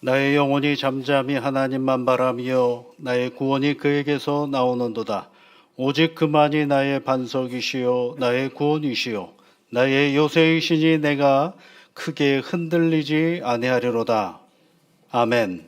나의 영혼이 잠잠히 하나님만 바라며 나의 구원이 그에게서 나오는도다. 오직 그만이 나의 반석이시요 나의 구원이시요 나의 요새이시니 내가 크게 흔들리지 아니하리로다. 아멘.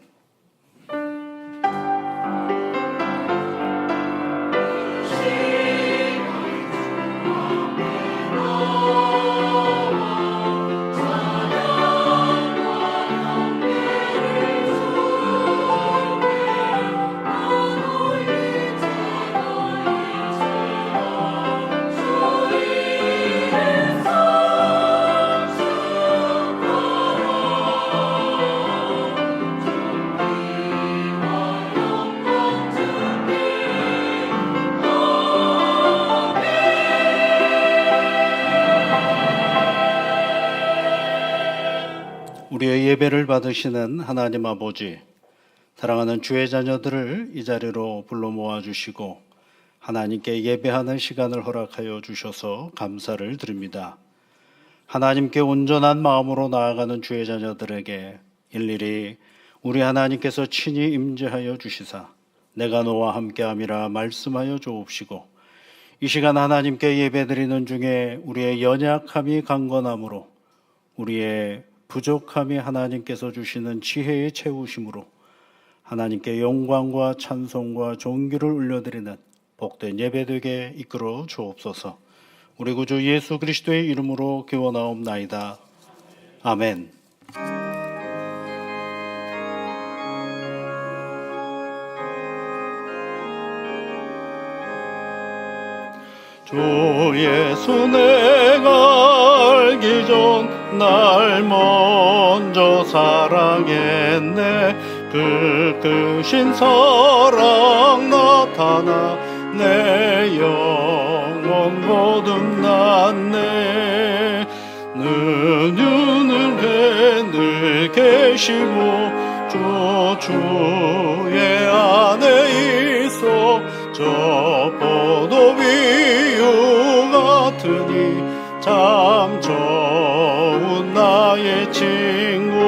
우리의 예배를 받으시는 하나님 아버지, 사랑하는 주의 자녀들을 이 자리로 불러 모아주시고 하나님께 예배하는 시간을 허락하여 주셔서 감사를 드립니다. 하나님께 온전한 마음으로 나아가는 주의 자녀들에게 일일이 우리 하나님께서 친히 임재하여 주시사 내가 너와 함께함이라 말씀하여 주옵시고, 이 시간 하나님께 예배드리는 중에 우리의 연약함이 강건함으로 우리의 부족함이 하나님께서 주시는 지혜의 채우심으로 하나님께 영광과 찬송과 존귀를 올려드리는 복된 예배되게 이끌어 주옵소서. 우리 구주 예수 그리스도의 이름으로 기원하옵나이다. 아멘. 주 예수 내가 알기 전 날 먼저 사랑했네. 그 크신 사랑 나타나 내 영혼 거듭났네. 능유능해 늘 계시고 주의 안에 있어 저 포도 비유 같으니 참 좋은 나의 친구.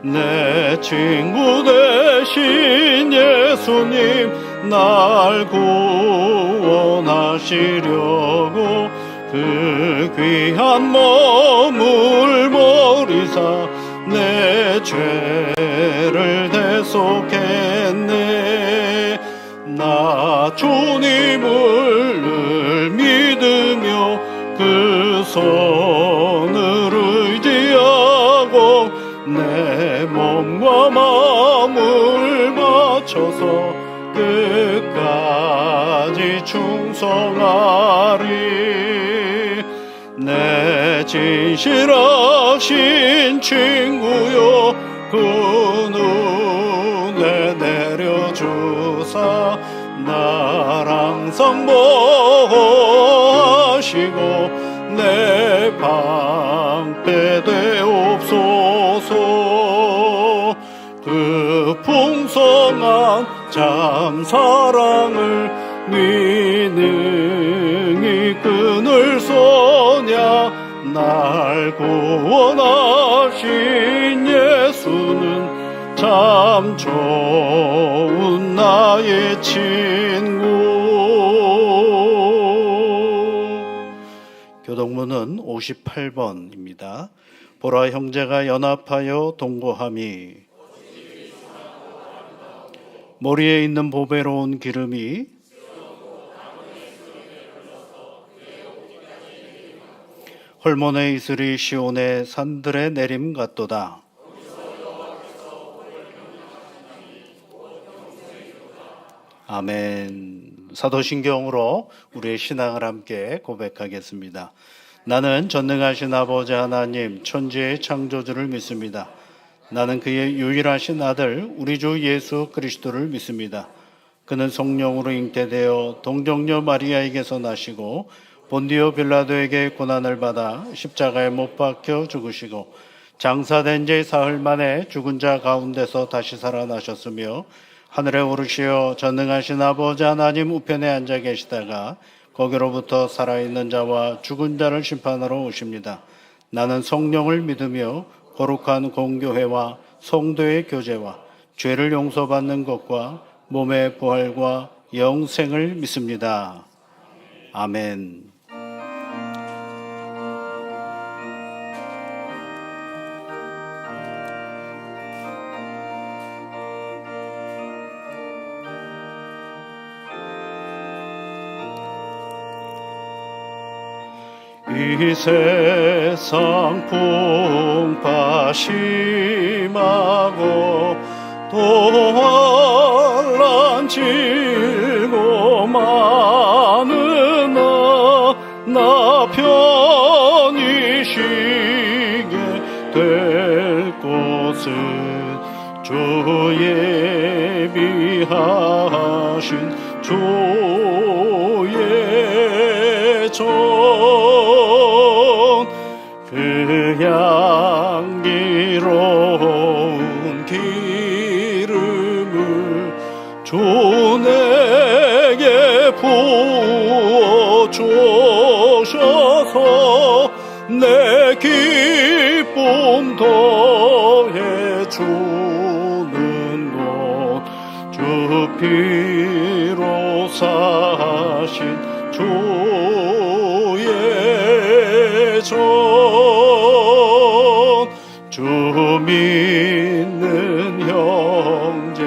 내 친구 대신 예수님 날 구원하시려고 그 귀한 몸을 버리사 내 죄를 대속했네. 나 주님을 늘 믿으며 그 손을 의지하고 내 몸과 마음을 바쳐서 끝까지 충성하리. 내 진실하신 친구여 그 눈에 내려주사 날 항상 보호하시고 내 방패 되옵소서. 그 풍성한 참 사랑을 능히 끊을 소냐. 날 구원하신 예수는 참 좋은 나의 친구. 교동문은 58번입니다. 보라 형제가 연합하여 동거함이 머리에 있는 보배로운 기름이 헐몬의 이슬이 시온의 산들에 내림 같도다. 아멘. 사도신경으로 우리의 신앙을 함께 고백하겠습니다. 나는 전능하신 아버지 하나님 천지의 창조주를 믿습니다. 나는 그의 유일하신 아들 우리 주 예수 그리스도를 믿습니다. 그는 성령으로 잉태되어 동정녀 마리아에게서 나시고 본디오 빌라도에게 고난을 받아 십자가에 못 박혀 죽으시고 장사된 지 사흘 만에 죽은 자 가운데서 다시 살아나셨으며 하늘에 오르시어 전능하신 아버지 하나님 우편에 앉아 계시다가 거기로부터 살아있는 자와 죽은 자를 심판하러 오십니다. 나는 성령을 믿으며 거룩한 공교회와 성도의 교제와 죄를 용서받는 것과 몸의 부활과 영생을 믿습니다. 아멘. 이 세상 풍파 심하고 또 환난 질고 많으나 나 편히 쉬게 될 곳은 주 예비하신 주의 종 그 향기로운 기름을 주 내게 부어 주셔서 내 기쁨 더해 주는 것 주 피로 사신 주의 종 주 믿는 형제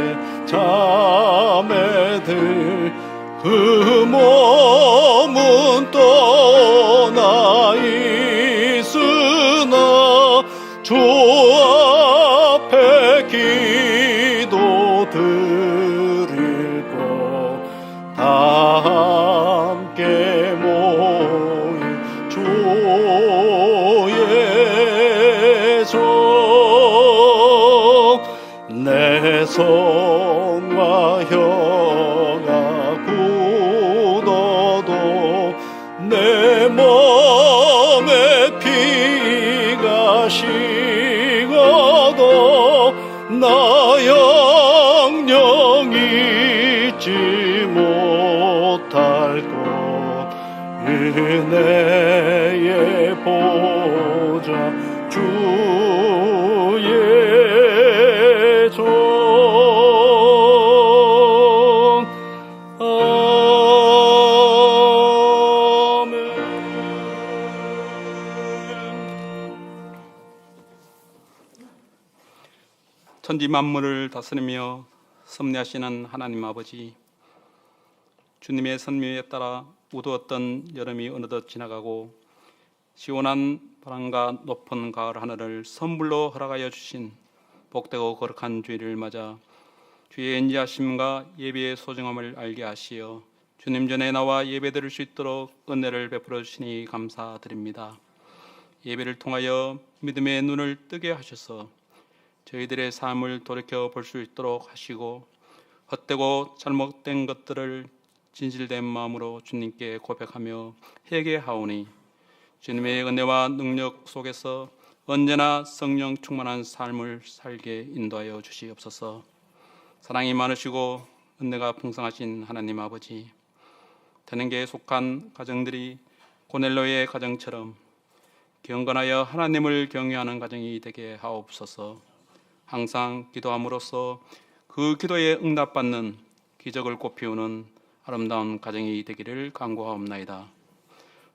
자매들 그 몸은 떠나 있으나 주 앞에 기도 드릴 것 다 함께 모인 주의 종 내 손과 혀가 굳어도 내 몸에 피가 식어도 나 영영 잊지 못할 것 은혜의 보좌 주의 종 천지 만물을 다스리며 섭리하시는 하나님 아버지, 주님의 선명에 따라 우두었던 여름이 어느덧 지나가고 시원한 바람과 높은 가을 하늘을 선물로 허락하여 주신 복되고 거룩한 주일을 맞아 주의 인자하심과 예배의 소중함을 알게 하시어 주님 전에 나와 예배 드릴 수 있도록 은혜를 베풀어 주시니 감사드립니다. 예배를 통하여 믿음의 눈을 뜨게 하셔서 저희들의 삶을 돌이켜 볼 수 있도록 하시고 헛되고 잘못된 것들을 진실된 마음으로 주님께 고백하며 회개하오니 주님의 은혜와 능력 속에서 언제나 성령 충만한 삶을 살게 인도하여 주시옵소서. 사랑이 많으시고 은혜가 풍성하신 하나님 아버지, 태능계에 속한 가정들이 고넬로의 가정처럼 경건하여 하나님을 경외하는 가정이 되게 하옵소서. 항상 기도함으로써 그 기도에 응답받는 기적을 꽃피우는 아름다운 가정이 되기를 간구하옵나이다.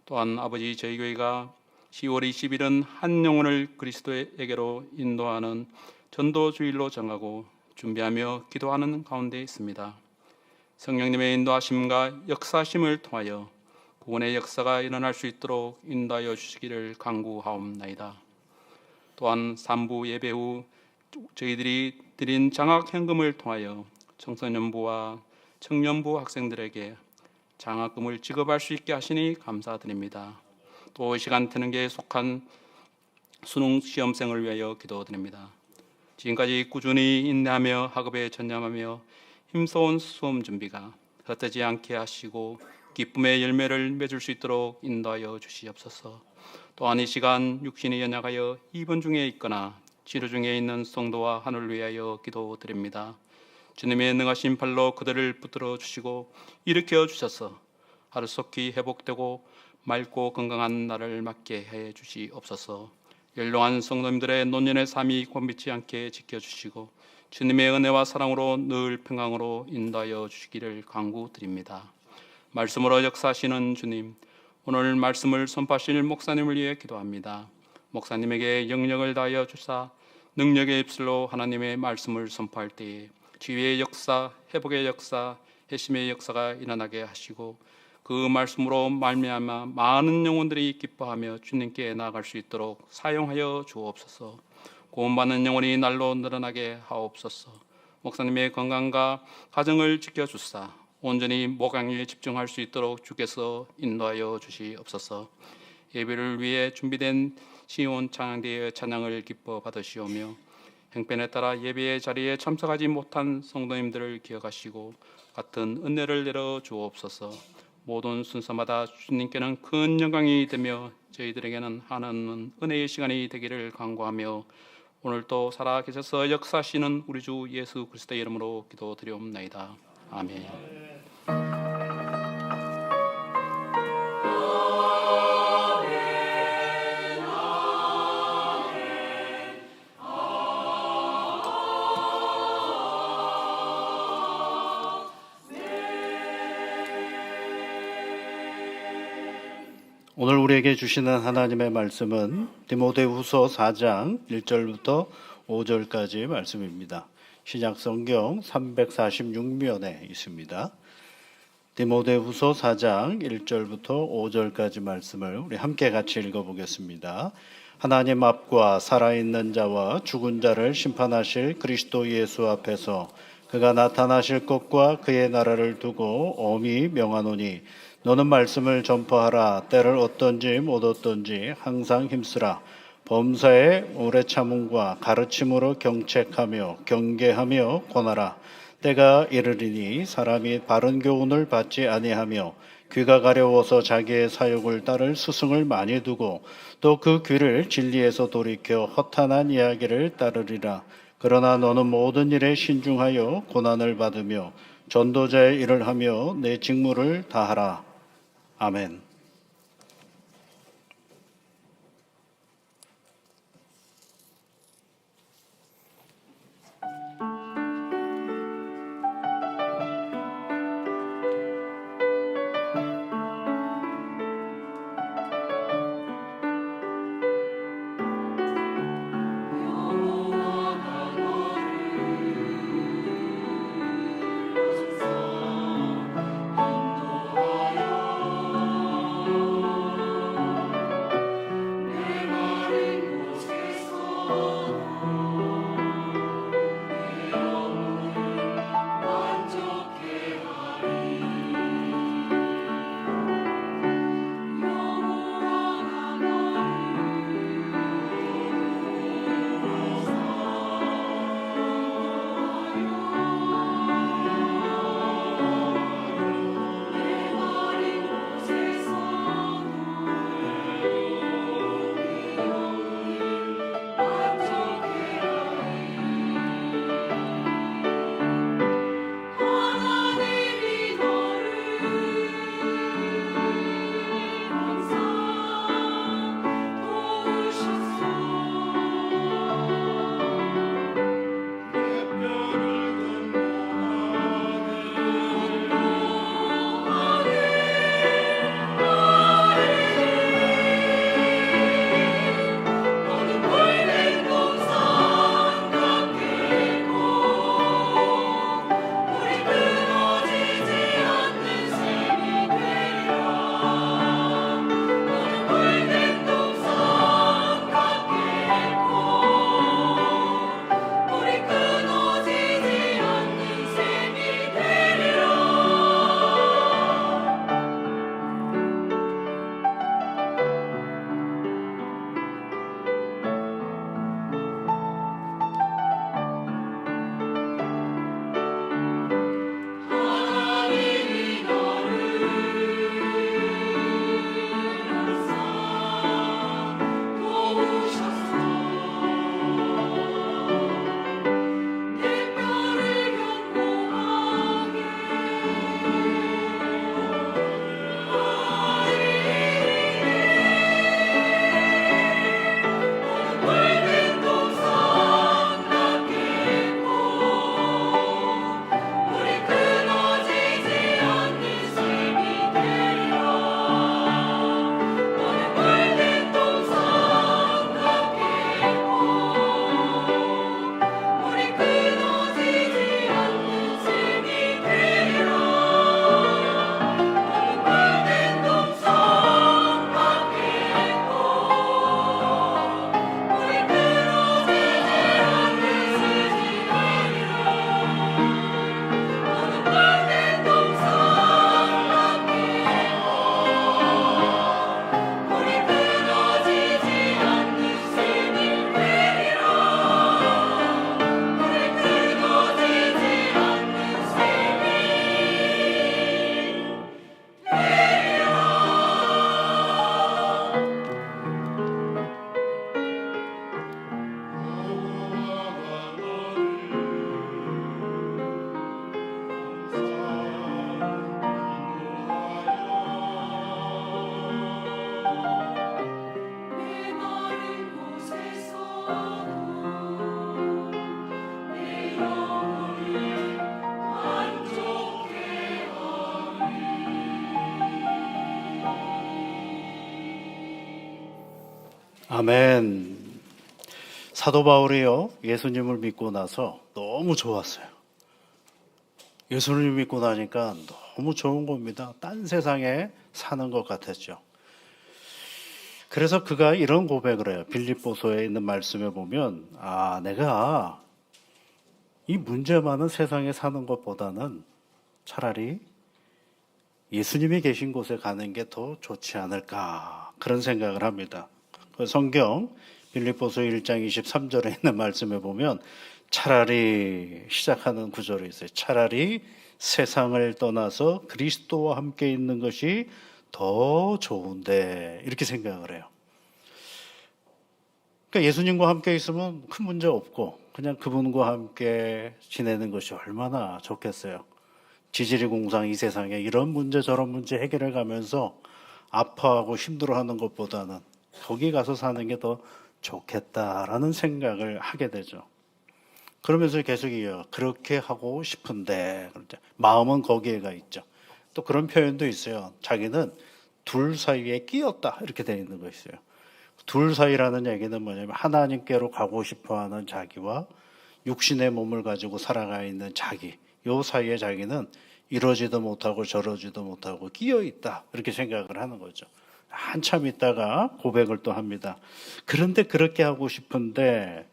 또한 아버지, 저희 교회가 10월 20일은 한 영혼을 그리스도에게로 인도하는 전도 주일로 정하고 준비하며 기도하는 가운데 있습니다. 성령님의 인도하심과 역사심을 통하여 구원의 역사가 일어날 수 있도록 인도하여 주시기를 간구하옵나이다. 또한 3부 예배 후 저희들이 드린 장학 현금을 통하여 청소년부와 청년부 학생들에게 장학금을 지급할 수 있게 하시니 감사드립니다. 또 시간 트는계에 속한 수능 시험생을 위하여 기도드립니다. 지금까지 꾸준히 인내하며 학업에 전념하며 힘써온 수험 준비가 헛되지 않게 하시고 기쁨의 열매를 맺을 수 있도록 인도하여 주시옵소서. 또한 이 시간 육신이 연약하여 입원 중에 있거나 치료 중에 있는 성도와 하늘을 위하여 기도드립니다. 주님의 능하신 팔로 그들을 붙들어 주시고 일으켜 주셔서 하루속히 회복되고 맑고 건강한 날을 맞게 해 주시옵소서. 연로한 성도님들의 노년의 삶이 곤비치 않게 지켜주시고 주님의 은혜와 사랑으로 늘 평강으로 인도하여 주시기를 간구드립니다. 말씀으로 역사하시는 주님, 오늘 말씀을 선포하실 목사님을 위해 기도합니다. 목사님에게 영역을 다하여 주사 능력의 입술로 하나님의 말씀을 선포할 때에 치유의 역사, 회복의 역사, 회심의 역사가 일어나게 하시고 그 말씀으로 말미암아 많은 영혼들이 기뻐하며 주님께 나아갈 수 있도록 사용하여 주옵소서. 구원받는 영혼이 날로 늘어나게 하옵소서. 목사님의 건강과 가정을 지켜주사 온전히 목양에 집중할 수 있도록 주께서 인도하여 주시옵소서. 예배를 위해 준비된 시온 찬양대의 찬양을 기뻐 받으시오며 행편에 따라 예배의 자리에 참석하지 못한 성도님들을 기억하시고 같은 은혜를 내려 주옵소서. 모든 순서마다 주님께는 큰 영광이 되며 저희들에게는 하나님 은혜의 시간이 되기를 간구하며 오늘도 살아계셔서 역사하시는 우리 주 예수 그리스도의 이름으로 기도드리옵나이다. 아멘. 오늘 우리에게 주시는 하나님의 말씀은 디모데후서 4장 1절부터 5절까지 말씀입니다. 신약성경 346면에 있습니다. 디모데후서 4장 1절부터 5절까지 말씀을 우리 함께 같이 읽어보겠습니다. 하나님 앞과 살아있는 자와 죽은 자를 심판하실 그리스도 예수 앞에서 그가 나타나실 것과 그의 나라를 두고 엄히 명하노니 너는 말씀을 전파하라. 때를 어떤지 못 어떤지 항상 힘쓰라. 범사에 오래 참음과 가르침으로 경책하며 경계하며 권하라. 때가 이르리니 사람이 바른 교훈을 받지 아니하며 귀가 가려워서 자기의 사욕을 따를 스승을 많이 두고 또 그 귀를 진리에서 돌이켜 허탄한 이야기를 따르리라. 그러나 너는 모든 일에 신중하여 고난을 받으며 전도자의 일을 하며 내 직무를 다하라. 아멘. 아멘. 사도 바울이요, 예수님을 믿고 나서 너무 좋았어요. 예수님을 믿고 나니까 너무 좋은 겁니다. 딴 세상에 사는 것 같았죠. 그래서 그가 이런 고백을 해요. 빌립보서에 있는 말씀에 보면, 내가 이 문제 많은 세상에 사는 것보다는 차라리 예수님이 계신 곳에 가는 게 더 좋지 않을까, 그런 생각을 합니다. 그 성경 빌립보서 1장 23절에 있는 말씀에 보면 차라리 시작하는 구절이 있어요. 차라리 세상을 떠나서 그리스도와 함께 있는 것이 더 좋은데, 이렇게 생각을 해요. 그러니까 예수님과 함께 있으면 큰 문제 없고 그냥 그분과 함께 지내는 것이 얼마나 좋겠어요. 지질이 공상 이 세상에 이런 문제 저런 문제 해결해 가면서 아파하고 힘들어하는 것보다는 거기 가서 사는 게 더 좋겠다라는 생각을 하게 되죠. 그러면서 계속 그렇게 하고 싶은데, 마음은 거기에 가 있죠. 또 그런 표현도 있어요. 자기는 둘 사이에 끼었다, 이렇게 되어 있는 거 있어요. 둘 사이라는 얘기는 뭐냐면 하나님께로 가고 싶어하는 자기와 육신의 몸을 가지고 살아가 있는 자기, 요 사이에 자기는 이러지도 못하고 저러지도 못하고 끼어 있다, 이렇게 생각을 하는 거죠. 한참 있다가 고백을 또 합니다. 그런데 그렇게 하고 싶은데,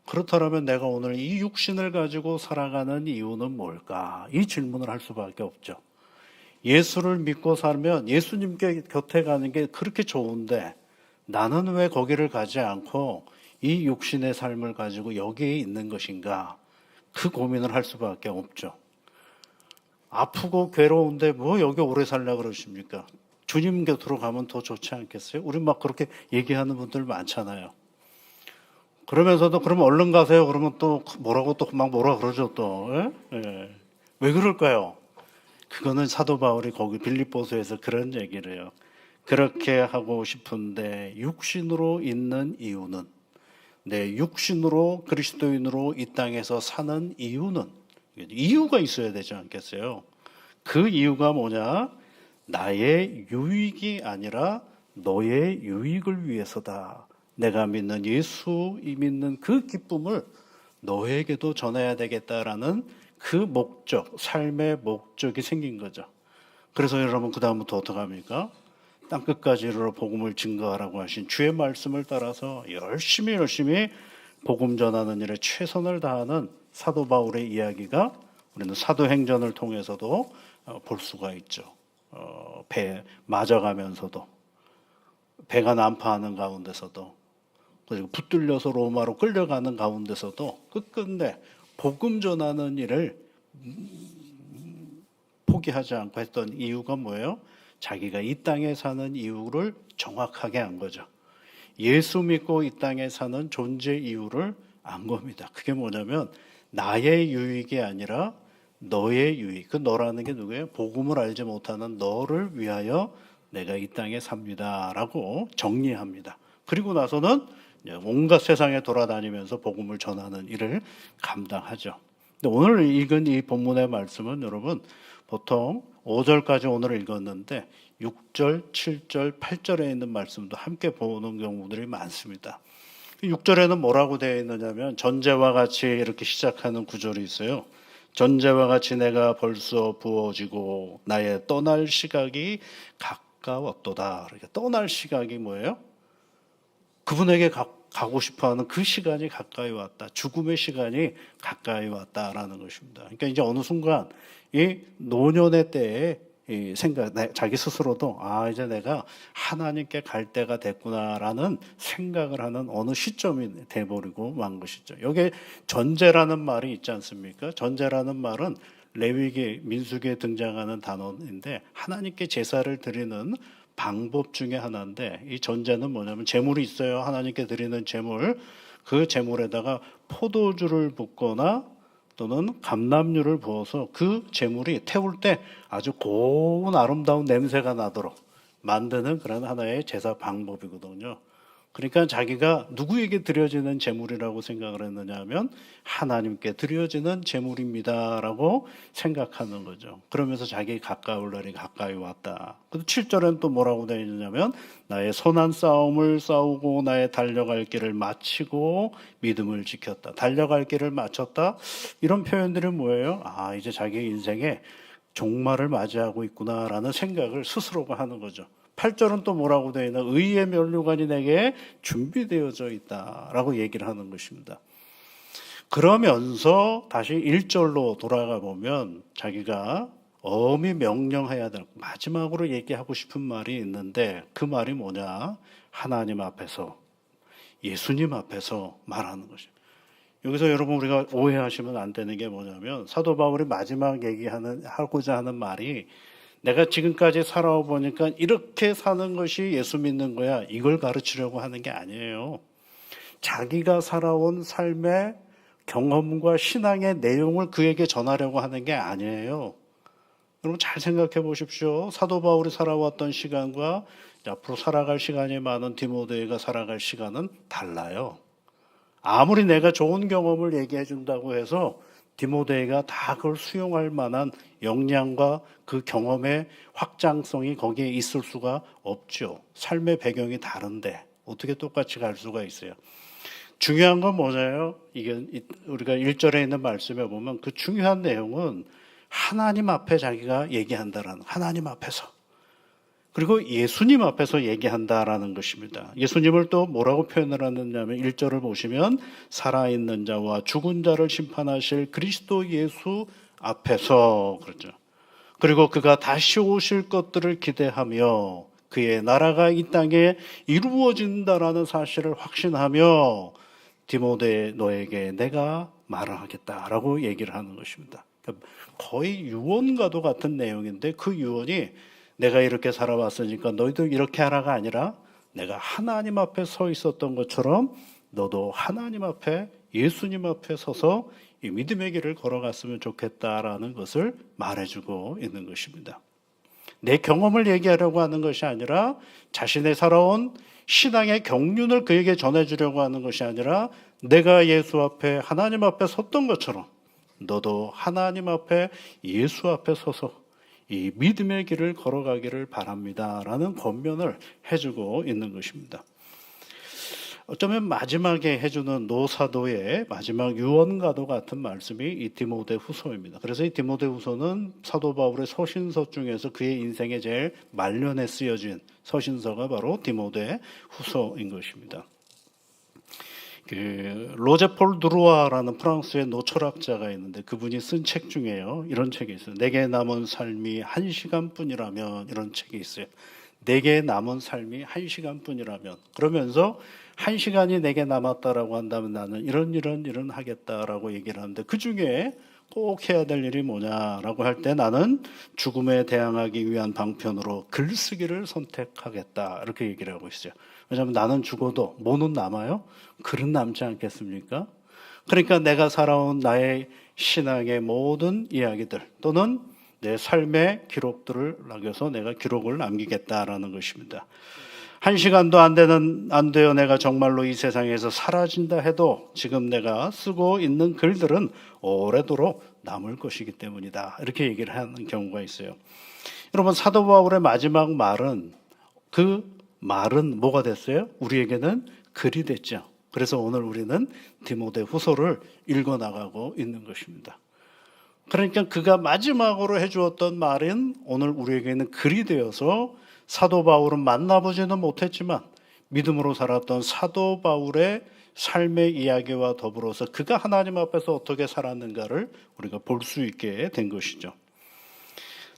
그렇다면 내가 오늘 이 육신을 가지고 살아가는 이유는 뭘까? 이 질문을 할 수밖에 없죠. 예수를 믿고 살면 예수님께 곁에 가는 게 그렇게 좋은데 나는 왜 거기를 가지 않고 이 육신의 삶을 가지고 여기에 있는 것인가? 그 고민을 할 수밖에 없죠. 아프고 괴로운데 뭐 여기 오래 살려고 그러십니까? 주님 곁으로 가면 더 좋지 않겠어요? 우리 막 그렇게 얘기하는 분들 많잖아요. 그러면서도 그럼 얼른 가세요. 그러면 또 뭐라고 또 막 뭐라 그러죠 또. 예? 왜 그럴까요? 그거는 사도 바울이 거기 빌립보서에서 그런 얘기를 해요. 그렇게 하고 싶은데 육신으로 있는 이유는, 내 육신으로 그리스도인으로 이 땅에서 사는 이유는, 이유가 있어야 되지 않겠어요? 그 이유가 뭐냐? 나의 유익이 아니라 너의 유익을 위해서다. 내가 믿는 예수 믿는 그 기쁨을 너에게도 전해야 되겠다라는 그 목적, 삶의 목적이 생긴 거죠. 그래서 여러분 그 다음부터 어떻게 합니까? 땅끝까지 이르러 복음을 증거하라고 하신 주의 말씀을 따라서 열심히 복음 전하는 일에 최선을 다하는 사도 바울의 이야기가 우리는 사도행전을 통해서도 볼 수가 있죠. 배 맞아가면서도, 배가 난파하는 가운데서도, 그리고 붙들려서 로마로 끌려가는 가운데서도 끝끝내 복음 전하는 일을 포기하지 않고 했던 이유가 뭐예요? 자기가 이 땅에 사는 이유를 정확하게 안 거죠. 예수 믿고 이 땅에 사는 존재 이유를 안 겁니다. 그게 뭐냐면 나의 유익이 아니라 너의 유익. 그 너라는 게 누구예요? 복음을 알지 못하는 너를 위하여 내가 이 땅에 삽니다라고 정리합니다. 그리고 나서는 온갖 세상에 돌아다니면서 복음을 전하는 일을 감당하죠. 근데 오늘 읽은 이 본문의 말씀은 여러분 보통 5절까지 오늘 읽었는데 6절, 7절, 8절에 있는 말씀도 함께 보는 경우들이 많습니다. 6절에는 뭐라고 되어 있느냐면 전제와 같이 이렇게 시작하는 구절이 있어요. 전제와 같이 내가 벌써 부어지고 나의 떠날 시각이 가까웠도다. 이렇게 떠날 시각이 뭐예요? 그분에게 가고 싶어하는 그 시간이 가까이 왔다. 죽음의 시간이 가까이 왔다라는 것입니다. 그러니까 이제 어느 순간 이 노년의 때에 이 생각, 자기 스스로도 이제 내가 하나님께 갈 때가 됐구나라는 생각을 하는 어느 시점이 돼버리고 만 것이죠. 여기에 전제라는 말이 있지 않습니까? 전제라는 말은 레위기, 민수기에 등장하는 단어인데 하나님께 제사를 드리는 방법 중에 하나인데, 이 전제는 뭐냐면 제물이 있어요. 하나님께 드리는 제물, 그 제물에다가 포도주를 붓거나 또는 감람유를 부어서 그 제물이 태울 때 아주 고운 아름다운 냄새가 나도록 만드는 그런 하나의 제사 방법이거든요. 그러니까 자기가 누구에게 드려지는 제물이라고 생각을 했느냐 하면 하나님께 드려지는 제물입니다라고 생각하는 거죠. 그러면서 자기 가까울 날이 가까이 왔다. 그리고 7절에는 또 뭐라고 되어 있느냐면 나의 선한 싸움을 싸우고 나의 달려갈 길을 마치고 믿음을 지켰다. 달려갈 길을 마쳤다. 이런 표현들은 뭐예요? 아, 이제 자기 인생에 종말을 맞이하고 있구나라는 생각을 스스로가 하는 거죠. 8절은 또 뭐라고 되어 있나? 의의 면류관이 내게 준비되어져 있다라고 얘기를 하는 것입니다. 그러면서 다시 1절로 돌아가 보면 자기가 엄히 명령해야 될 마지막으로 얘기하고 싶은 말이 있는데 그 말이 뭐냐? 하나님 앞에서, 예수님 앞에서 말하는 것입니다. 여기서 여러분 우리가 오해하시면 안 되는 게 뭐냐면 사도 바울이 마지막 하고자 하는 말이 내가 지금까지 살아와 보니까 이렇게 사는 것이 예수 믿는 거야. 이걸 가르치려고 하는 게 아니에요. 자기가 살아온 삶의 경험과 신앙의 내용을 그에게 전하려고 하는 게 아니에요. 여러분 잘 생각해 보십시오. 사도 바울이 살아왔던 시간과 앞으로 살아갈 시간이 많은 디모데가 살아갈 시간은 달라요. 아무리 내가 좋은 경험을 얘기해 준다고 해서 디모데가 다 그걸 수용할 만한 역량과 그 경험의 확장성이 거기에 있을 수가 없죠. 삶의 배경이 다른데 어떻게 똑같이 갈 수가 있어요. 중요한 건 뭐냐요? 이게 우리가 1절에 있는 말씀에 보면 그 중요한 내용은 하나님 앞에 자기가 얘기한다라는, 하나님 앞에서, 그리고 예수님 앞에서 얘기한다라는 것입니다. 예수님을 또 뭐라고 표현을 하느냐면 1절을 보시면 살아있는 자와 죽은 자를 심판하실 그리스도 예수 앞에서, 그렇죠. 그리고 그가 다시 오실 것들을 기대하며 그의 나라가 이 땅에 이루어진다라는 사실을 확신하며 디모데 너에게 내가 말을 하겠다라고 얘기를 하는 것입니다. 거의 유언과도 같은 내용인데 그 유언이 내가 이렇게 살아왔으니까 너희도 이렇게 하라가 아니라 내가 하나님 앞에 서 있었던 것처럼 너도 하나님 앞에, 예수님 앞에 서서 이 믿음의 길을 걸어갔으면 좋겠다라는 것을 말해주고 있는 것입니다. 내 경험을 얘기하려고 하는 것이 아니라 자신의 살아온 신앙의 경륜을 그에게 전해주려고 하는 것이 아니라 내가 예수 앞에, 하나님 앞에 섰던 것처럼 너도 하나님 앞에, 예수 앞에 서서 이 믿음의 길을 걸어가기를 바랍니다라는 권면을 해주고 있는 것입니다. 어쩌면 마지막에 해주는 노사도의 마지막 유언과도 같은 말씀이 이 디모데 후서입니다. 그래서 이 디모데 후서는 사도 바울의 서신서 중에서 그의 인생에 제일 말년에 쓰여진 서신서가 바로 디모데 후서인 것입니다. 로제폴 드루아라는 프랑스의 노철학자가 있는데 그분이 쓴 책 중에요. 이런 책이 있어요. 내게 남은 삶이 1시간뿐이라면, 이런 책이 있어요. 내게 남은 삶이 1시간뿐이라면, 그러면서 1시간이 내게 남았다라고 한다면 나는 이런 하겠다라고 얘기를 하는데 그 중에 꼭 해야 될 일이 뭐냐라고 할 때 나는 죽음에 대항하기 위한 방편으로 글쓰기를 선택하겠다, 이렇게 얘기를 하고 있어요. 왜냐하면 나는 죽어도 뭐는 남아요? 글은 남지 않겠습니까? 그러니까 내가 살아온 나의 신앙의 모든 이야기들 또는 내 삶의 기록들을 남겨서 내가 기록을 남기겠다라는 것입니다. 1시간도 안 되어 내가 정말로 이 세상에서 사라진다 해도 지금 내가 쓰고 있는 글들은 오래도록 남을 것이기 때문이다, 이렇게 얘기를 하는 경우가 있어요. 여러분 사도 바울의 마지막 말은, 그 말은 뭐가 됐어요? 우리에게는 글이 됐죠. 그래서 오늘 우리는 디모데 후서를 읽어나가고 있는 것입니다. 그러니까 그가 마지막으로 해주었던 말은 오늘 우리에게는 글이 되어서 사도 바울은 만나보지는 못했지만 믿음으로 살았던 사도 바울의 삶의 이야기와 더불어서 그가 하나님 앞에서 어떻게 살았는가를 우리가 볼 수 있게 된 것이죠.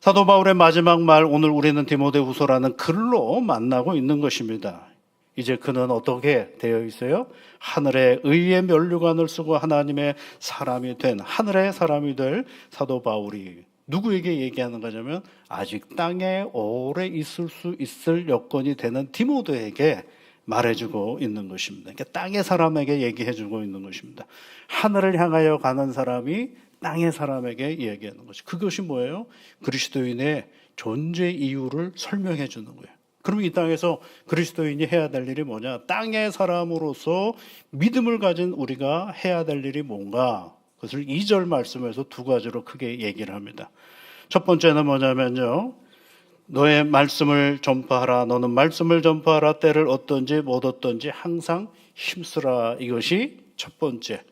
사도 바울의 마지막 말, 오늘 우리는 디모데 후서라는 글로 만나고 있는 것입니다. 이제 그는 어떻게 되어 있어요? 하늘의 의의 면류관을 쓰고 하나님의 사람이 된, 하늘의 사람이 될 사도 바울이 누구에게 얘기하는 거냐면 아직 땅에 오래 있을 수 있을 여건이 되는 디모데에게 말해주고 있는 것입니다. 그러니까 땅의 사람에게 얘기해주고 있는 것입니다. 하늘을 향하여 가는 사람이 땅의 사람에게 얘기하는 것이, 그것이 뭐예요? 그리스도인의 존재 이유를 설명해 주는 거예요. 그럼 이 땅에서 그리스도인이 해야 될 일이 뭐냐? 땅의 사람으로서 믿음을 가진 우리가 해야 될 일이 뭔가? 그것을 2절 말씀에서 두 가지로 크게 얘기를 합니다. 첫 번째는 뭐냐면요. 너의 말씀을 전파하라. 너는 말씀을 전파하라. 때를 얻든지 못 얻든지 항상 힘쓰라. 이것이 첫 번째.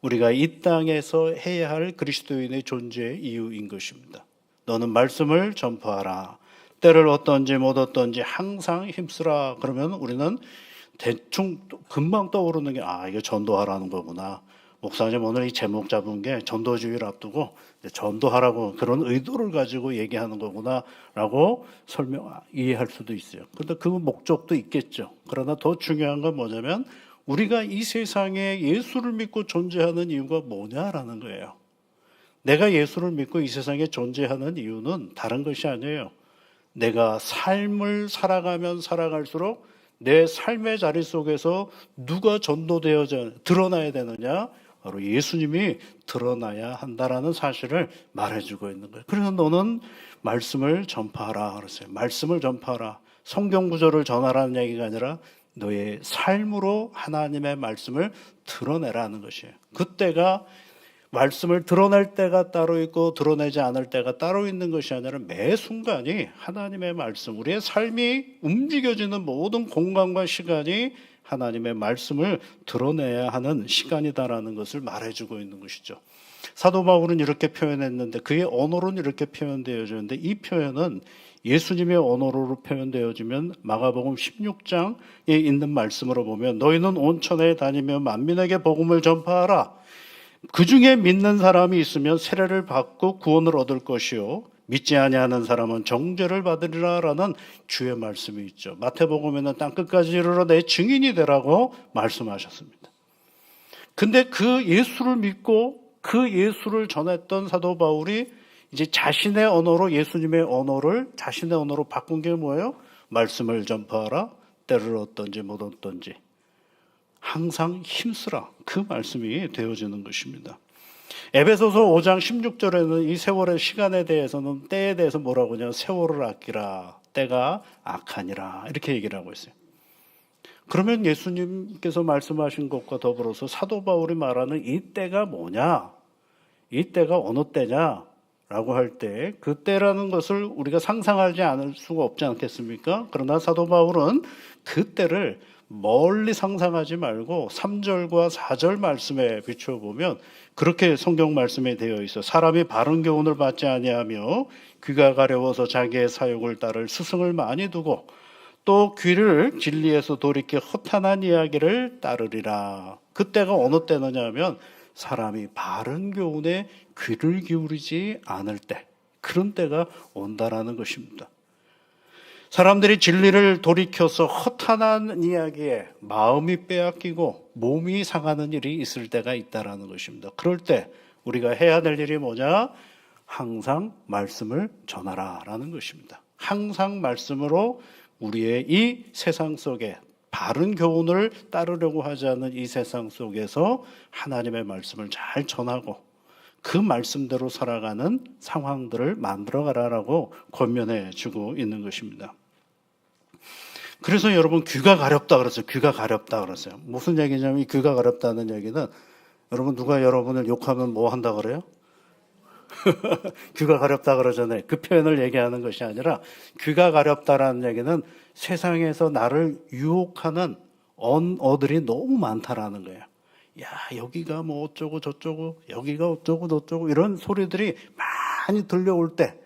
우리가 이 땅에서 해야 할 그리스도인의 존재의 이유인 것입니다. 너는 말씀을 전파하라. 때를 얻든지 못 얻든지 항상 힘쓰라. 그러면 우리는 대충 금방 떠오르는 게 이거 전도하라는 거구나. 목사님 오늘 이 제목 잡은 게 전도주의를 앞두고 전도하라고 그런 의도를 가지고 얘기하는 거구나라고 이해할 수도 있어요. 그런데 그 목적도 있겠죠. 그러나 더 중요한 건 뭐냐면 우리가 이 세상에 예수를 믿고 존재하는 이유가 뭐냐라는 거예요. 내가 예수를 믿고 이 세상에 존재하는 이유는 다른 것이 아니에요. 내가 삶을 살아가면 살아갈수록 내 삶의 자리 속에서 누가 전도되어져 드러나야 되느냐? 바로 예수님이 드러나야 한다라는 사실을 말해주고 있는 거예요. 그래서 너는 말씀을 전파하라 그랬어요. 말씀을 전파하라. 성경 구절을 전하라는 얘기가 아니라 너의 삶으로 하나님의 말씀을 드러내라는 것이에요. 그때가 말씀을 드러낼 때가 따로 있고 드러내지 않을 때가 따로 있는 것이 아니라 매 순간이 하나님의 말씀, 우리의 삶이 움직여지는 모든 공간과 시간이 하나님의 말씀을 드러내야 하는 시간이다라는 것을 말해주고 있는 것이죠. 사도 바울은 이렇게 표현했는데 그의 언어로는 이렇게 표현되어지는데 이 표현은 예수님의 언어로 표현되어지면 마가복음 16장에 있는 말씀으로 보면 너희는 온천에 다니며 만민에게 복음을 전파하라. 그 중에 믿는 사람이 있으면 세례를 받고 구원을 얻을 것이요 믿지 아니하는 사람은 정죄를 받으리라라는 주의 말씀이 있죠. 마태복음에는 땅끝까지 이르러 내 증인이 되라고 말씀하셨습니다. 근데 그 예수를 믿고 그 예수를 전했던 사도 바울이 이제 자신의 언어로 예수님의 언어를 자신의 언어로 바꾼 게 뭐예요? 말씀을 전파하라. 때를 얻든지 못 얻든지 항상 힘쓰라. 그 말씀이 되어지는 것입니다. 에베소서 5장 16절에는 이 세월의 시간에 대해서는 때에 대해서 뭐라고 하냐? 세월을 아끼라. 때가 악하니라. 이렇게 얘기를 하고 있어요. 그러면 예수님께서 말씀하신 것과 더불어서 사도 바울이 말하는 이 때가 뭐냐? 이 때가 어느 때냐? 라고 할 때 그 때라는 것을 우리가 상상하지 않을 수가 없지 않겠습니까? 그러나 사도 바울은 그 때를 멀리 상상하지 말고 3절과 4절 말씀에 비춰보면 그렇게 성경 말씀에 되어 있어. 사람이 바른 교훈을 받지 아니하며 귀가 가려워서 자기의 사욕을 따를 스승을 많이 두고 또 귀를 진리에서 돌이켜 허탄한 이야기를 따르리라. 그때가 어느 때느냐 하면 사람이 바른 교훈에 귀를 기울이지 않을 때, 그런 때가 온다라는 것입니다. 사람들이 진리를 돌이켜서 허탄한 이야기에 마음이 빼앗기고 몸이 상하는 일이 있을 때가 있다라는 것입니다. 그럴 때 우리가 해야 될 일이 뭐냐? 항상 말씀을 전하라라는 것입니다. 항상 말씀으로 우리의 이 세상 속에 바른 교훈을 따르려고 하지 않는 이 세상 속에서 하나님의 말씀을 잘 전하고 그 말씀대로 살아가는 상황들을 만들어가라라고 권면해 주고 있는 것입니다. 그래서 여러분 귀가 가렵다 그랬어요. 귀가 가렵다 그랬어요. 무슨 얘기냐면 이 귀가 가렵다는 얘기는 여러분 누가 여러분을 욕하면 뭐 한다 그래요? 귀가 가렵다 그러잖아요. 그 표현을 얘기하는 것이 아니라 귀가 가렵다라는 얘기는 세상에서 나를 유혹하는 언어들이 너무 많다라는 거예요. 야, 여기가 뭐 어쩌고 저쩌고 여기가 어쩌고 저쩌고 이런 소리들이 많이 들려올 때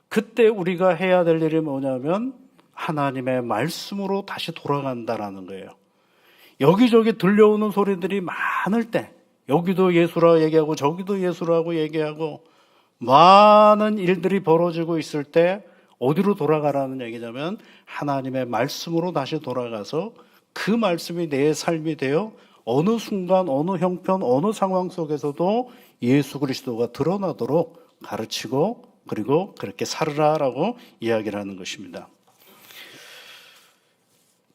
그때 우리가 해야 될 일이 뭐냐면 하나님의 말씀으로 다시 돌아간다라는 거예요. 여기저기 들려오는 소리들이 많을 때 여기도 예수라 얘기하고 저기도 예수라고 얘기하고 많은 일들이 벌어지고 있을 때 어디로 돌아가라는 얘기냐면 하나님의 말씀으로 다시 돌아가서 그 말씀이 내 삶이 되어 어느 순간 어느 형편 어느 상황 속에서도 예수 그리스도가 드러나도록 가르치고 그리고 그렇게 살으라라고 이야기를 하는 것입니다.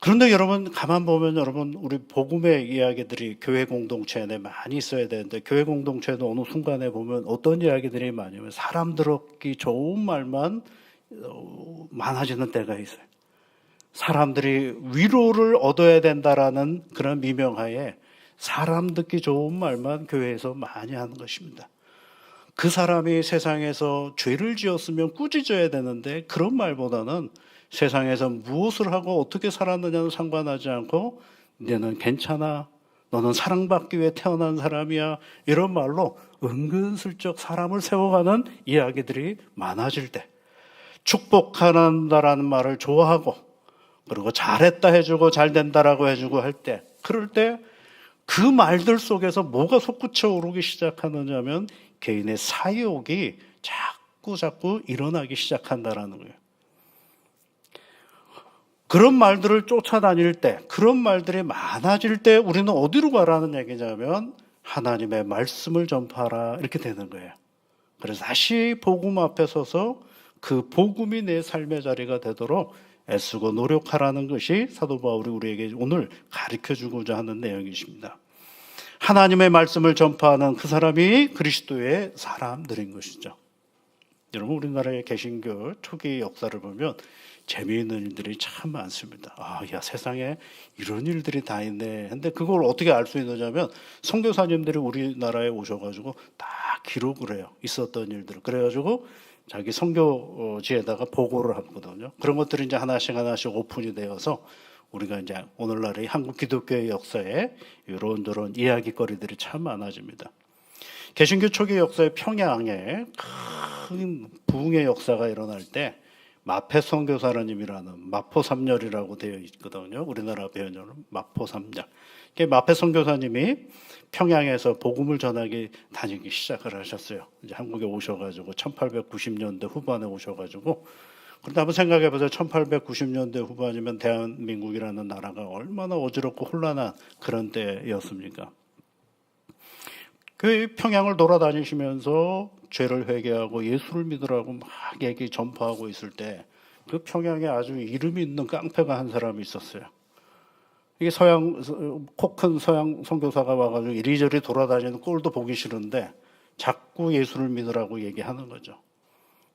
그런데 여러분 가만 보면 여러분 우리 복음의 이야기들이 교회 공동체 안에 많이 있어야 되는데 교회 공동체도 어느 순간에 보면 어떤 이야기들이 많으면 사람 들었기 좋은 말만 많아지는 때가 있어요. 사람들이 위로를 얻어야 된다라는 그런 미명하에 사람 듣기 좋은 말만 교회에서 많이 하는 것입니다. 그 사람이 세상에서 죄를 지었으면 꾸짖어야 되는데 그런 말보다는 세상에서 무엇을 하고 어떻게 살았느냐는 상관하지 않고 너는 괜찮아, 너는 사랑받기 위해 태어난 사람이야, 이런 말로 은근슬쩍 사람을 세워가는 이야기들이 많아질 때, 축복한다라는 말을 좋아하고 그리고 잘했다 해주고 잘된다라고 해주고 할 때, 그럴 때 그 말들 속에서 뭐가 솟구쳐 오르기 시작하느냐면 개인의 사욕이 자꾸 일어나기 시작한다라는 거예요. 그런 말들을 쫓아다닐 때, 그런 말들이 많아질 때 우리는 어디로 가라는 얘기냐면 하나님의 말씀을 전파하라, 이렇게 되는 거예요. 그래서 다시 복음 앞에 서서 그 복음이 내 삶의 자리가 되도록 애쓰고 노력하라는 것이 사도 바울이 우리에게 오늘 가르쳐주고자 하는 내용이십니다. 하나님의 말씀을 전파하는 그 사람이 그리스도의 사람들인 것이죠. 여러분, 우리나라의 개신교 초기 역사를 보면 재미있는 일들이 참 많습니다. 야, 세상에 이런 일들이 다 있네. 근데 그걸 어떻게 알 수 있느냐면 선교사님들이 우리나라에 오셔가지고 다 기록을 해요. 있었던 일들을. 그래가지고 자기 선교지에다가 보고를 하거든요. 그런 것들이 이제 하나씩 오픈이 되어서 우리가 이제 오늘날의 한국 기독교의 역사에 이런저런 이야기거리들이 참 많아집니다. 개신교 초기 역사의 평양에 큰 부흥의 역사가 일어날 때 마페 선교사님이라는 마포삼열이라고 되어 있거든요. 우리나라 표현으로 마포삼열. 마페 선교사님이 평양에서 복음을 전하기 다니기 시작을 하셨어요. 이제 한국에 오셔가지고 1890년대 후반에 오셔가지고, 그런데 한번 생각해 보세요. 1890년대 후반이면 대한민국이라는 나라가 얼마나 어지럽고 혼란한 그런 때였습니까? 그 평양을 돌아다니시면서 죄를 회개하고 예수를 믿으라고 막 얘기 전파하고 있을 때 그 평양에 아주 이름이 있는 깡패가 한 사람이 있었어요. 이게 코 큰 서양 선교사가 와가지고 이리저리 돌아다니는 꼴도 보기 싫은데 자꾸 예수를 믿으라고 얘기하는 거죠.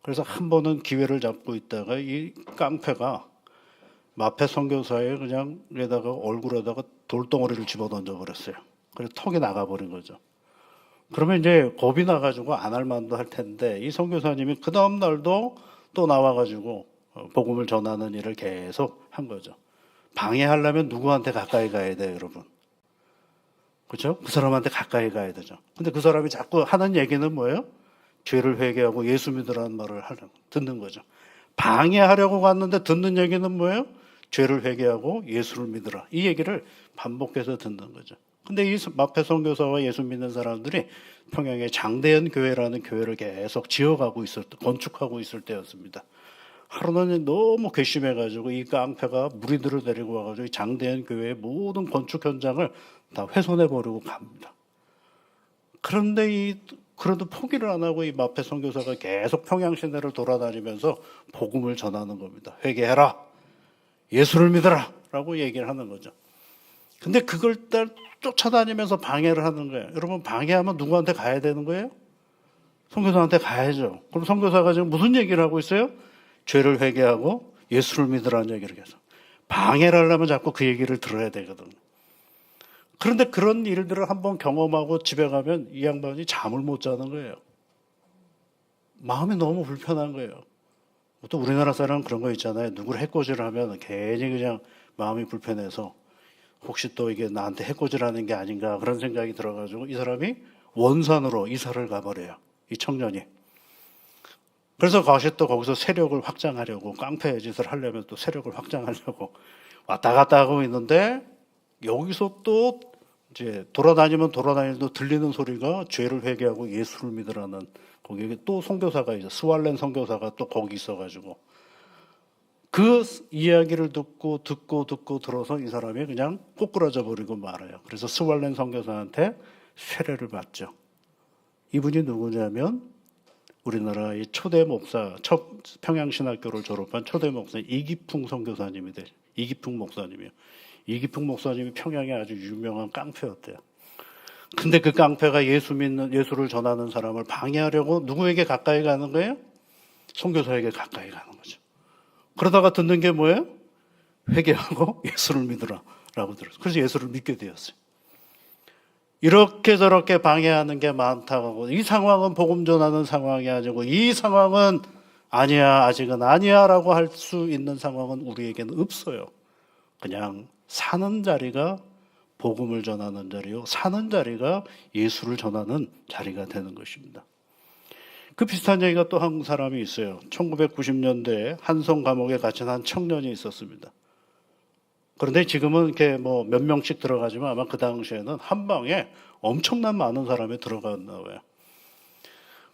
그래서 한 번은 기회를 잡고 있다가 이 깡패가 마페 선교사에 그냥 에다가 얼굴에다가 돌덩어리를 집어 던져 버렸어요. 그래서 턱이 나가버린 거죠. 그러면 이제 겁이 나가지고 안 할 만도 할 텐데 이 선교사님이 그 다음 날도 또 나와가지고 복음을 전하는 일을 계속 한 거죠. 방해하려면 누구한테 가까이 가야 돼요, 여러분? 그렇죠? 그 사람한테 가까이 가야 되죠. 근데 그 사람이 자꾸 하는 얘기는 뭐예요? 죄를 회개하고 예수 믿으라는 말을 듣는 거죠. 방해하려고 갔는데 듣는 얘기는 뭐예요? 죄를 회개하고 예수를 믿으라. 이 얘기를 반복해서 듣는 거죠. 근데 이 마페 선교사와 예수 믿는 사람들이 평양의 장대현 교회라는 교회를 계속 지어가고 건축하고 있을 때였습니다. 하루는 너무 괘씸해가지고 이 깡패가 무리들을 데리고 와가지고 이 장대현 교회의 모든 건축 현장을 다 훼손해버리고 갑니다. 그런데 그래도 포기를 안 하고 이 마페 선교사가 계속 평양 시내를 돌아다니면서 복음을 전하는 겁니다. 회개해라, 예수를 믿어라 라고 얘기를 하는 거죠. 근데 그걸 쫓아다니면서 방해를 하는 거예요. 여러분, 방해하면 누구한테 가야 되는 거예요? 선교사한테 가야죠. 그럼 선교사가 지금 무슨 얘기를 하고 있어요? 죄를 회개하고 예수를 믿으라는 얘기를 해서 방해를 하려면 자꾸 그 얘기를 들어야 되거든요. 그런데 그런 일들을 한번 경험하고 집에 가면 이 양반이 잠을 못 자는 거예요. 마음이 너무 불편한 거예요. 또 우리나라 사람은 그런 거 있잖아요. 누구를 해코지를 하면 괜히 그냥 마음이 불편해서 혹시 또 이게 나한테 해코지라는 게 아닌가 그런 생각이 들어가지고 이 사람이 원산으로 이사를 가버려요. 이 청년이. 그래서 다시 또 거기서 세력을 확장하려고, 깡패 짓을 하려면 또 세력을 확장하려고 왔다 갔다 하고 있는데 여기서 또 이제 돌아다니도 들리는 소리가 죄를 회개하고 예수를 믿으라는, 거기 또 선교사가 있어, 스왈렌 선교사가 또 거기 있어가지고 그 이야기를 듣고 들어서 이 사람이 그냥 꼬꾸라져 버리고 말아요. 그래서 스왈렌 선교사한테 세례를 받죠. 이분이 누구냐면 우리나라의 초대 목사, 평양신학교를 졸업한 초대 목사 이기풍 선교사님이 돼요. 이기풍 목사님이요. 이기풍 목사님이 평양에 아주 유명한 깡패였대요. 근데 그 깡패가 예수를 전하는 사람을 방해하려고 누구에게 가까이 가는 거예요? 선교사에게 가까이 가는 거죠. 그러다가 듣는 게 뭐예요? 회개하고 예수를 믿으라라고 들었어요. 그래서 예수를 믿게 되었어요. 이렇게 저렇게 방해하는 게 많다고, 이 상황은 복음 전하는 상황이 아니고 이 상황은 아니야, 아직은 아니야라고 할 수 있는 상황은 우리에게는 없어요. 그냥 사는 자리가 복음을 전하는 자리요, 사는 자리가 예수를 전하는 자리가 되는 것입니다. 그 비슷한 얘기가 또 한국 사람이 있어요. 1990년대에 한성 감옥에 갇힌 한 청년이 있었습니다. 그런데 지금은 이렇게 뭐 몇 명씩 들어가지만 아마 그 당시에는 한 방에 엄청난 많은 사람이 들어갔나 봐요.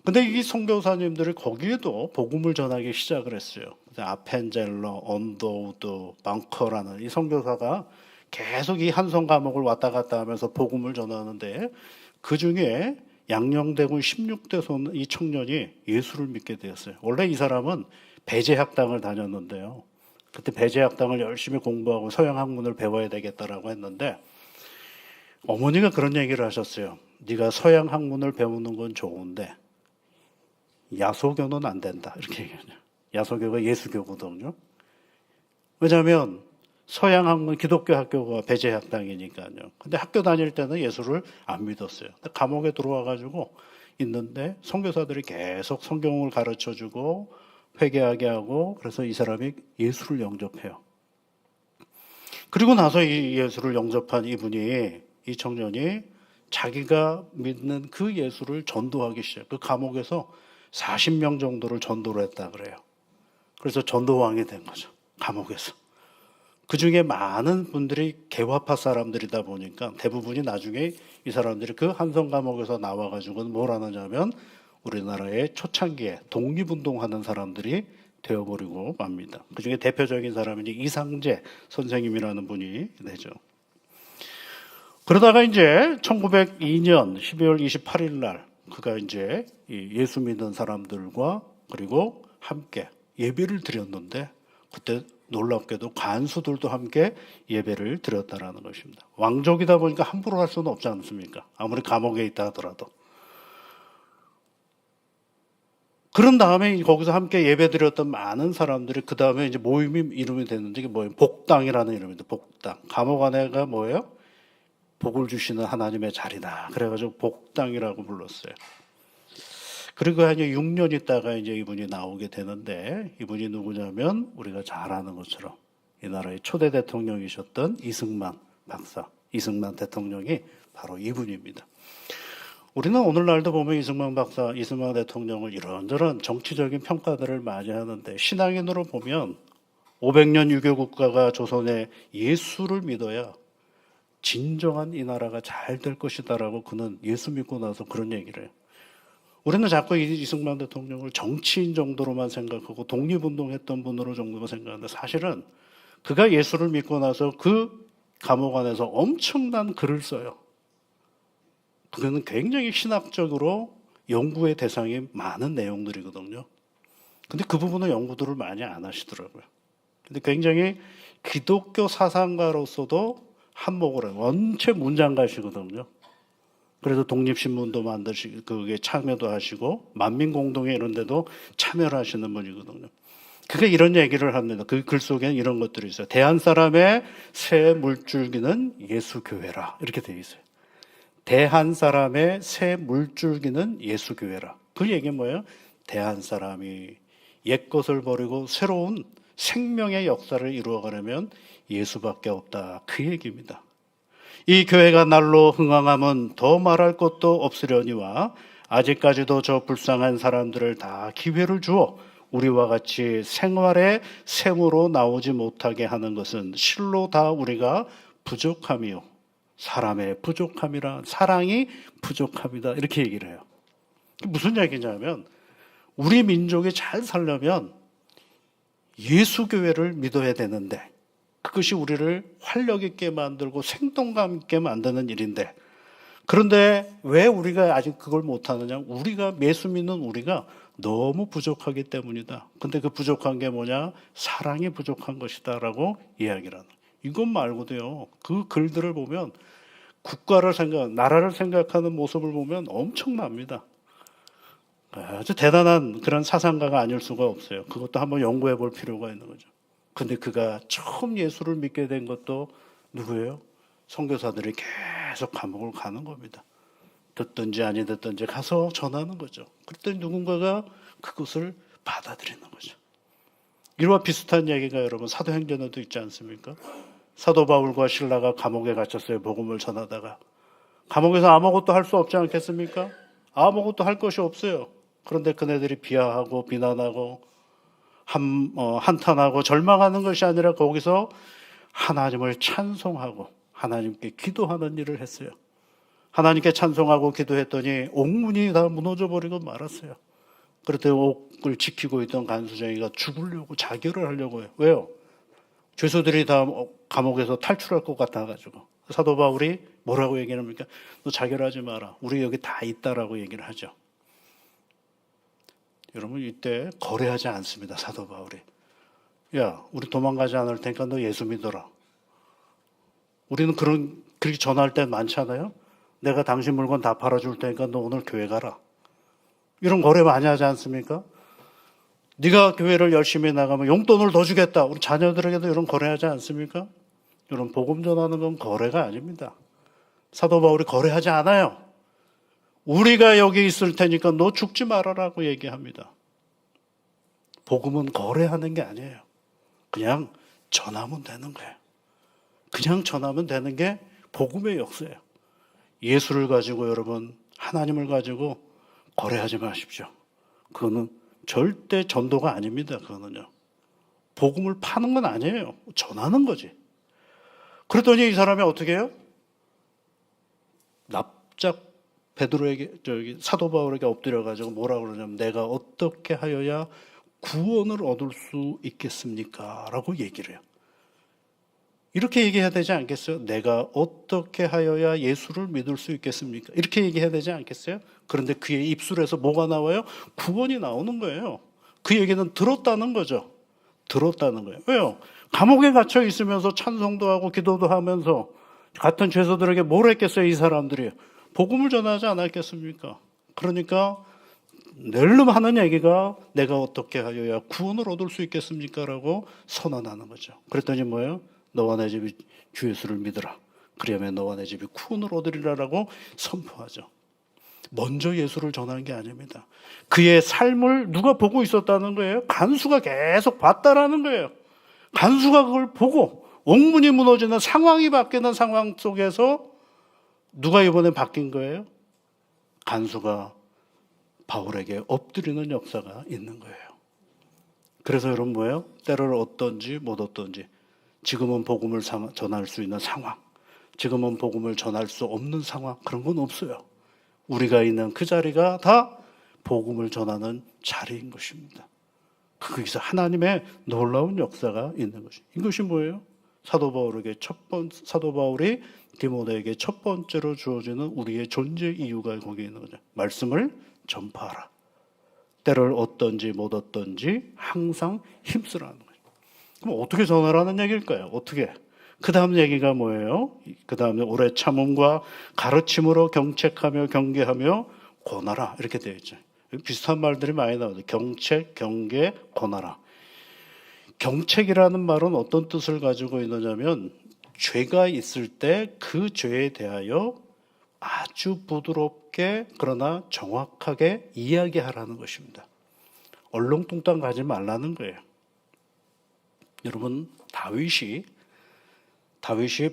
근데 이 선교사님들이 거기에도 복음을 전하기 시작을 했어요. 아펜젤러, 언더우드, 방커라는 이 선교사가 계속 이 한성 감옥을 왔다 갔다 하면서 복음을 전하는데, 그 중에 양녕대군 16대 손 이 청년이 예수를 믿게 되었어요. 원래 이 사람은 배제학당을 다녔는데요. 그때 배제학당을 열심히 공부하고 서양 학문을 배워야 되겠다라고 했는데, 어머니가 그런 얘기를 하셨어요. 네가 서양 학문을 배우는 건 좋은데 야소교는 안 된다, 이렇게 얘기하죠. 야소교가 예수교거든요. 왜냐하면 서양 학문, 기독교 학교가 배제학당이니까요. 근데 학교 다닐 때는 예수를 안 믿었어요. 감옥에 들어와가지고 있는데 선교사들이 계속 성경을 가르쳐주고 회개하게 하고, 그래서 이 사람이 예수를 영접해요. 그리고 나서 이 예수를 영접한 이 청년이 자기가 믿는 그 예수를 전도하기 시작해요. 그 감옥에서 40명 정도를 전도를 했다 그래요. 그래서 전도왕이 된 거죠, 감옥에서. 그 중에 많은 분들이 개화파 사람들이다 보니까 대부분이 나중에 이 사람들이 그 한성 감옥에서 나와가지고 뭘 하느냐면 우리나라의 초창기에 독립운동하는 사람들이 되어버리고 맙니다. 그 중에 대표적인 사람이 이상재 선생님이라는 분이 되죠. 그러다가 이제 1902년 12월 28일 날 그가 이제 예수 믿는 사람들과 그리고 함께 예배를 드렸는데, 그때 놀랍게도 간수들도 함께 예배를 드렸다라는 것입니다. 왕족이다 보니까 함부로 할 수는 없지 않습니까? 아무리 감옥에 있다 하더라도. 그런 다음에 거기서 함께 예배 드렸던 많은 사람들이 그 다음에 이제 모임이 이름이 됐는데, 이게 뭐예요? 복당이라는 이름입니다. 복당. 감옥 안에가 뭐예요? 복을 주시는 하나님의 자리다. 그래가지고 복당이라고 불렀어요. 그리고 한 6년 있다가 이제 이분이 나오게 되는데, 이분이 누구냐면 우리가 잘 아는 것처럼 이 나라의 초대 대통령이셨던 이승만 박사, 이승만 대통령이 바로 이분입니다. 우리는 오늘날도 보면 이승만 박사, 이승만 대통령을 이런저런 정치적인 평가들을 많이 하는데, 신앙인으로 보면 500년 유교 국가가 조선의 예수를 믿어야 진정한 이 나라가 잘 될 것이다라고 그는 예수 믿고 나서 그런 얘기를 해요. 우리는 자꾸 이승만 대통령을 정치인 정도로만 생각하고 독립운동했던 분으로 정도만 생각하는데, 사실은 그가 예수를 믿고 나서 그 감옥 안에서 엄청난 글을 써요. 그거는 굉장히 신학적으로 연구의 대상이 많은 내용들이거든요. 근데 그 부분은 연구들을 많이 안 하시더라고요. 근데 굉장히 기독교 사상가로서도 한몫을 해요. 원체 문장가시거든요. 그래서 독립신문도 만드시고 그게 참여도 하시고 만민공동회 이런 데도 참여를 하시는 분이거든요. 그게 이런 얘기를 합니다. 그 글 속에는 이런 것들이 있어요. 대한 사람의 새 물줄기는 예수교회라, 이렇게 되어 있어요. 대한 사람의 새 물줄기는 예수교회라. 그 얘기는 뭐예요? 대한 사람이 옛것을 버리고 새로운 생명의 역사를 이루어가려면 예수밖에 없다, 그 얘기입니다. 이 교회가 날로 흥왕하면 더 말할 것도 없으려니와 아직까지도 저 불쌍한 사람들을 다 기회를 주어 우리와 같이 생활의 샘으로 나오지 못하게 하는 것은 실로 다 우리가 부족함이요, 사람의 부족함이라, 사랑이 부족함이다, 이렇게 얘기를 해요. 무슨 얘기냐면 우리 민족이 잘 살려면 예수교회를 믿어야 되는데, 그것이 우리를 활력 있게 만들고 생동감 있게 만드는 일인데, 그런데 왜 우리가 아직 그걸 못하느냐? 우리가 예수 믿는 우리가 너무 부족하기 때문이다. 근데 그 부족한 게 뭐냐? 사랑이 부족한 것이다 라고 이야기를 하는. 이것 말고도요, 그 글들을 보면 국가를 나라를 생각하는 모습을 보면 엄청납니다. 아주 대단한 그런 사상가가 아닐 수가 없어요. 그것도 한번 연구해 볼 필요가 있는 거죠. 근데 그가 처음 예수를 믿게 된 것도 누구예요? 선교사들이 계속 감옥을 가는 겁니다. 듣든지 아니 듣든지 가서 전하는 거죠. 그랬더니 누군가가 그것을 받아들이는 거죠. 이와 비슷한 얘기가 여러분 사도행전에도 있지 않습니까? 사도 바울과 신라가 감옥에 갇혔어요. 복음을 전하다가. 감옥에서 아무것도 할 수 없지 않겠습니까? 아무것도 할 것이 없어요. 그런데 그네들이 비하하고 비난하고 한탄하고 절망하는 것이 아니라 거기서 하나님을 찬송하고 하나님께 기도하는 일을 했어요. 하나님께 찬송하고 기도했더니 옥문이 다 무너져 버리고 말았어요. 그랬더니 옥을 지키고 있던 간수장이가 죽으려고 자결을 하려고 해요. 왜요? 죄수들이 다 감옥에서 탈출할 것 같아가지고. 사도 바울이 뭐라고 얘기를 합니까? 너 자결하지 마라. 우리 여기 다 있다라고 얘기를 하죠. 여러분 이때 거래하지 않습니다. 사도 바울이. 야, 우리 도망가지 않을 테니까 너 예수 믿어라. 우리는 그렇게 전화할 때 많잖아요. 내가 당신 물건 다 팔아줄 테니까 너 오늘 교회 가라. 이런 거래 많이 하지 않습니까? 네가 교회를 열심히 나가면 용돈을 더 주겠다. 우리 자녀들에게도 이런 거래하지 않습니까? 이런 복음 전하는 건 거래가 아닙니다. 사도 바울이 거래하지 않아요. 우리가 여기 있을 테니까 너 죽지 말아라고 얘기합니다. 복음은 거래하는 게 아니에요. 그냥 전하면 되는 거예요. 그냥 전하면 되는 게 복음의 역사예요. 예수를 가지고 여러분 하나님을 가지고 거래하지 마십시오. 그거는 절대 전도가 아닙니다. 그거는요. 복음을 파는 건 아니에요. 전하는 거지. 그랬더니 이 사람이 어떻게 해요? 납작 베드로에게 사도 바울에게 엎드려 가지고 뭐라고 그러냐면 내가 어떻게 하여야 구원을 얻을 수 있겠습니까? 라고 얘기를 해요. 이렇게 얘기해야 되지 않겠어요? 내가 어떻게 하여야 예수를 믿을 수 있겠습니까? 이렇게 얘기해야 되지 않겠어요? 그런데 그의 입술에서 뭐가 나와요? 구원이 나오는 거예요. 그 얘기는 들었다는 거죠. 들었다는 거예요. 왜요? 감옥에 갇혀 있으면서 찬송도 하고 기도도 하면서 같은 죄수들에게 뭘 했겠어요? 이 사람들이. 복음을 전하지 않았겠습니까? 그러니까 낼름 하는 얘기가 내가 어떻게 하여야 구원을 얻을 수 있겠습니까? 라고 선언하는 거죠. 그랬더니 뭐예요? 너와 내 집이 주 예수를 믿으라. 그러면 너와 내 집이 구원을 얻으리라라고 선포하죠. 먼저 예수를 전하는 게 아닙니다. 그의 삶을 누가 보고 있었다는 거예요? 간수가 계속 봤다라는 거예요. 간수가 그걸 보고 옥문이 무너지는 상황이 바뀌는 상황 속에서 누가 이번에 바뀐 거예요? 간수가 바울에게 엎드리는 역사가 있는 거예요. 그래서 여러분 뭐예요? 때를 얻든지 못 얻든지 지금은 복음을 전할 수 있는 상황, 지금은 복음을 전할 수 없는 상황, 그런 건 없어요. 우리가 있는 그 자리가 다 복음을 전하는 자리인 것입니다. 거기서 하나님의 놀라운 역사가 있는 것입니다. 이것이 뭐예요? 사도 바울이 디모데에게 첫 번째로 주어지는 우리의 존재 이유가 거기에 있는 거죠. 말씀을 전파하라. 때를 얻든지 못 얻든지 항상 힘쓰라는 거예요. 그럼 어떻게 전하라는 얘기일까요? 어떻게? 그 다음 얘기가 뭐예요? 그 다음에 오래 참음과 가르침으로 경책하며 경계하며 권하라. 이렇게 되어 있죠. 비슷한 말들이 많이 나오죠. 경책, 경계, 권하라. 경책이라는 말은 어떤 뜻을 가지고 있느냐면 죄가 있을 때 그 죄에 대하여 아주 부드럽게 그러나 정확하게 이야기하라는 것입니다. 얼렁뚱땅 가지 말라는 거예요. 여러분 다윗이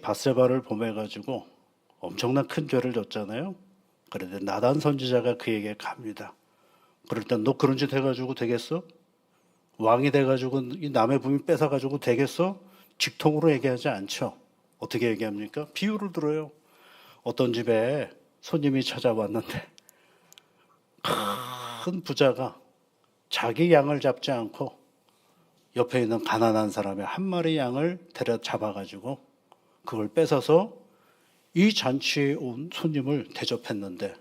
밧세바를 범해가지고 엄청난 큰 죄를 졌잖아요. 그런데 나단 선지자가 그에게 갑니다. 그럴 때 너 그런 짓 해가지고 되겠어? 왕이 돼가지고 이 남의 부인 뺏어가지고 되겠어? 직통으로 얘기하지 않죠. 어떻게 얘기합니까? 비유를 들어요. 어떤 집에 손님이 찾아왔는데 큰 부자가 자기 양을 잡지 않고 옆에 있는 가난한 사람의 한 마리 양을 데려 잡아가지고 그걸 뺏어서 이 잔치에 온 손님을 대접했는데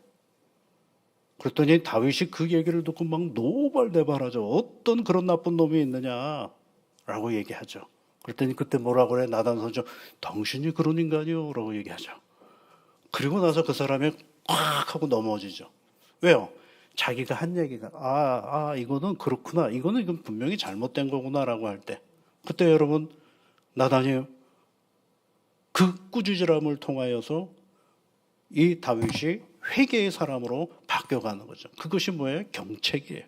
그랬더니 다윗이 그 얘기를 듣고 막 노발대발하죠. 어떤 그런 나쁜 놈이 있느냐라고 얘기하죠. 그랬더니 그때 뭐라고 그래? 나단 선지자 당신이 그런 인간이요? 라고 얘기하죠. 그리고 나서 그 사람이 꽉 하고 넘어지죠. 왜요? 자기가 한 얘기가 이거는 그렇구나. 이건 분명히 잘못된 거구나라고 할 때 그때 여러분 나단이 그 꾸짖으람을 통하여서 이 다윗이 회개의 사람으로 바뀌어가는 거죠. 그것이 뭐예요? 경책이에요.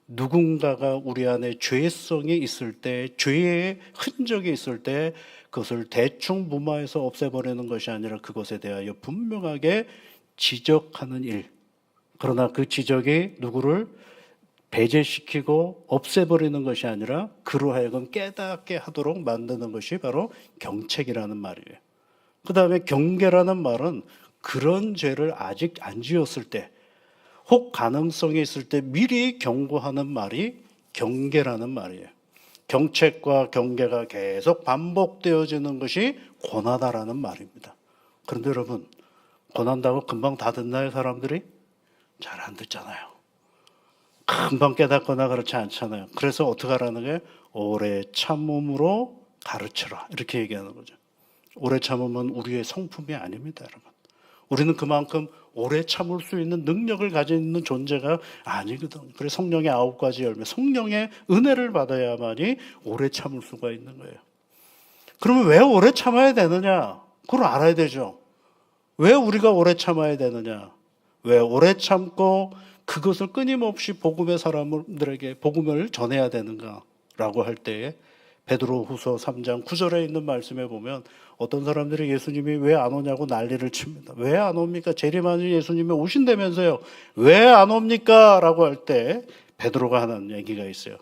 누군가가 우리 안에 죄성이 있을 때, 죄의 흔적이 있을 때 그것을 대충 무마해서 없애버리는 것이 아니라 그것에 대하여 분명하게 지적하는 일. 그러나 그 지적이 누구를 배제시키고 없애버리는 것이 아니라 그로 하여금 깨닫게 하도록 만드는 것이 바로 경책이라는 말이에요. 그 다음에 경계라는 말은 그런 죄를 아직 안 지었을 때, 혹 가능성이 있을 때 미리 경고하는 말이 경계라는 말이에요. 경책과 경계가 계속 반복되어지는 것이 권하다라는 말입니다. 그런데 여러분, 권한다고 금방 다 듣나요, 사람들이? 잘 안 듣잖아요. 금방 깨닫거나 그렇지 않잖아요. 그래서 어떻게 하라는 게 오래 참음으로 가르쳐라, 이렇게 얘기하는 거죠. 오래 참음은 우리의 성품이 아닙니다, 여러분. 우리는 그만큼 오래 참을 수 있는 능력을 가지고 있는 존재가 아니거든. 그래서 성령의 9가지 열매, 성령의 은혜를 받아야만이 오래 참을 수가 있는 거예요. 그러면 왜 오래 참아야 되느냐? 그걸 알아야 되죠. 왜 우리가 오래 참아야 되느냐? 왜 오래 참고 그것을 끊임없이 복음의 사람들에게 복음을 전해야 되는가라고 할 때에 베드로후서 3장 9절에 있는 말씀에 보면 어떤 사람들이 예수님이 왜 안 오냐고 난리를 칩니다. 왜 안 옵니까? 재림하는 예수님이 오신다면서요. 왜 안 옵니까? 라고 할 때 베드로가 하는 얘기가 있어요.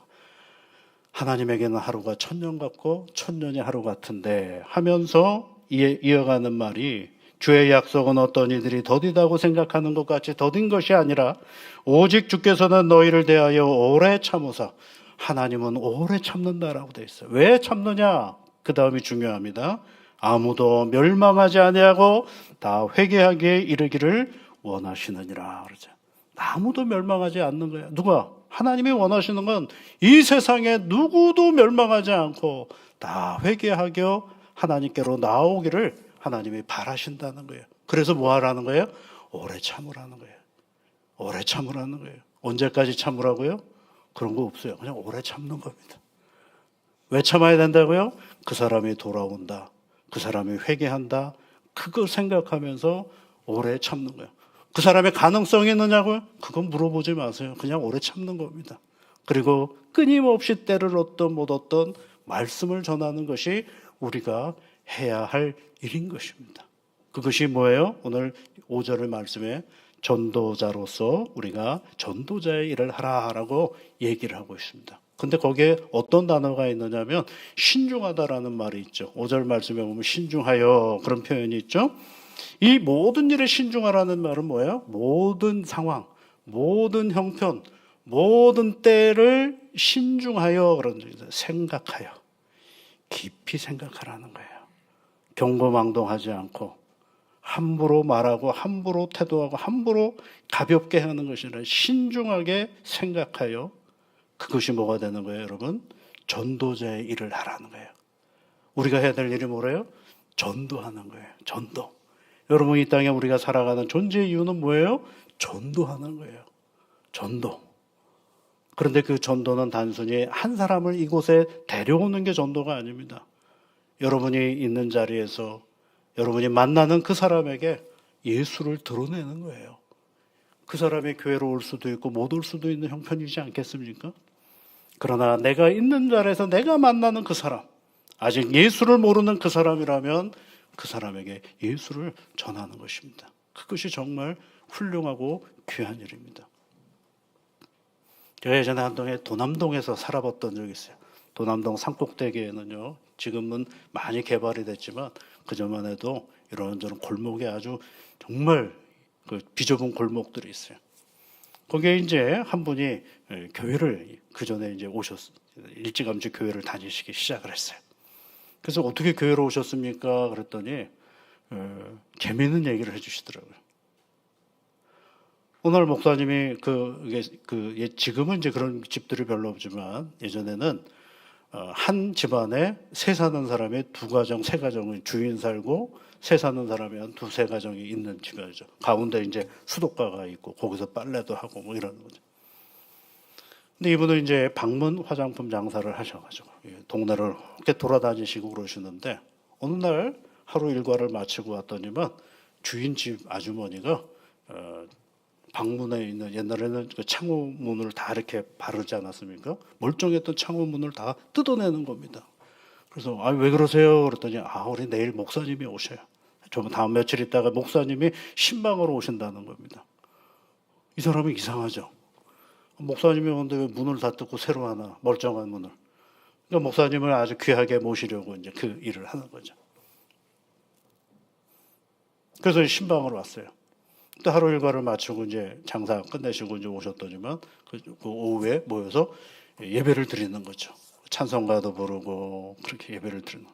하나님에게는 하루가 1000년 같고 1000년이 하루 같은데 하면서 이어가는 말이 주의 약속은 어떤 이들이 더디다고 생각하는 것 같이 더딘 것이 아니라 오직 주께서는 너희를 대하여 오래 참으사 하나님은 오래 참는다라고 되어 있어요. 왜 참느냐? 그 다음이 중요합니다. 아무도 멸망하지 아니하고 다 회개하기에 이르기를 원하시느니라 그러죠. 아무도 멸망하지 않는 거예요. 누가? 하나님이 원하시는 건 이 세상에 누구도 멸망하지 않고 다 회개하겨 하나님께로 나오기를 하나님이 바라신다는 거예요. 그래서 뭐 하라는 거예요? 오래 참으라는 거예요. 오래 참으라는 거예요. 언제까지 참으라고요? 그런 거 없어요. 그냥 오래 참는 겁니다. 왜 참아야 된다고요? 그 사람이 돌아온다. 그 사람이 회개한다. 그걸 생각하면서 오래 참는 거예요. 그 사람의 가능성이 있느냐고요? 그건 물어보지 마세요. 그냥 오래 참는 겁니다. 그리고 끊임없이 때를 얻던 못 얻던 말씀을 전하는 것이 우리가 해야 할 일인 것입니다. 그것이 뭐예요? 오늘 5절의 말씀에 전도자로서 우리가 전도자의 일을 하라라고 얘기를 하고 있습니다. 근데 거기에 어떤 단어가 있느냐면 신중하다라는 말이 있죠. 5절 말씀에 보면 신중하여 그런 표현이 있죠. 이 모든 일에 신중하라는 말은 뭐예요? 모든 상황, 모든 형편, 모든 때를 신중하여 그런 뜻이죠. 생각하여 깊이 생각하라는 거예요. 경고망동하지 않고 함부로 말하고 함부로 태도하고 함부로 가볍게 하는 것이 아니라 신중하게 생각하여 그것이 뭐가 되는 거예요, 여러분? 전도자의 일을 하라는 거예요. 우리가 해야 될 일이 뭐래요? 전도하는 거예요. 전도. 여러분 이 땅에 우리가 살아가는 존재의 이유는 뭐예요? 전도하는 거예요. 전도. 그런데 그 전도는 단순히 한 사람을 이곳에 데려오는 게 전도가 아닙니다. 여러분이 있는 자리에서 여러분이 만나는 그 사람에게 예수를 드러내는 거예요. 그 사람이 교회로 올 수도 있고 못 올 수도 있는 형편이지 않겠습니까? 그러나 내가 있는 자리에서 내가 만나는 그 사람, 아직 예수를 모르는 그 사람이라면 그 사람에게 예수를 전하는 것입니다. 그것이 정말 훌륭하고 귀한 일입니다. 제가 예전에 한동에 도남동에서 살아봤던 적이 있어요. 도남동 산꼭대기에는요, 지금은 많이 개발이 됐지만 그전만 해도 이런저런 골목에 아주 정말 그 비좁은 골목들이 있어요. 거기에 이제 한 분이 교회를 그 전에 이제 일찌감치 교회를 다니시기 시작을 했어요. 그래서 어떻게 교회로 오셨습니까? 그랬더니 재미있는 얘기를 해주시더라고요. 오늘 목사님이 지금은 이제 그런 집들이 별로 없지만 예전에는 한 집안에 새 사는 사람이 2가정, 3가정을 주인 살고 새 사는 사람이 한 2-3가정이 있는 집이죠. 가운데 이제 수도가가 있고 거기서 빨래도 하고 뭐 이러는 거죠. 근데 이분은 이제 방문 화장품 장사를 하셔가지고 동네를 이렇게 돌아다니시고 그러시는데 어느 날 하루 일과를 마치고 왔더니만 주인집 아주머니가 방문에 있는 옛날에는 그 창호문을 다 이렇게 바르지 않았습니까? 멀쩡했던 창호문을 다 뜯어내는 겁니다. 그래서 왜 그러세요? 그랬더니 우리 내일 목사님이 오셔요. 좀 다음 며칠 있다가 목사님이 신방으로 오신다는 겁니다. 이 사람은 이상하죠. 목사님이 오는데 왜 문을 다 뜯고 새로 하나 멀쩡한 문을. 그러니까 목사님을 아주 귀하게 모시려고 이제 그 일을 하는 거죠. 그래서 신방으로 왔어요. 또 하루 일과를 마치고 이제 장사 끝내시고 이제 오셨더니만 그 오후에 모여서 예배를 드리는 거죠. 찬송가도 부르고 그렇게 예배를 드리는.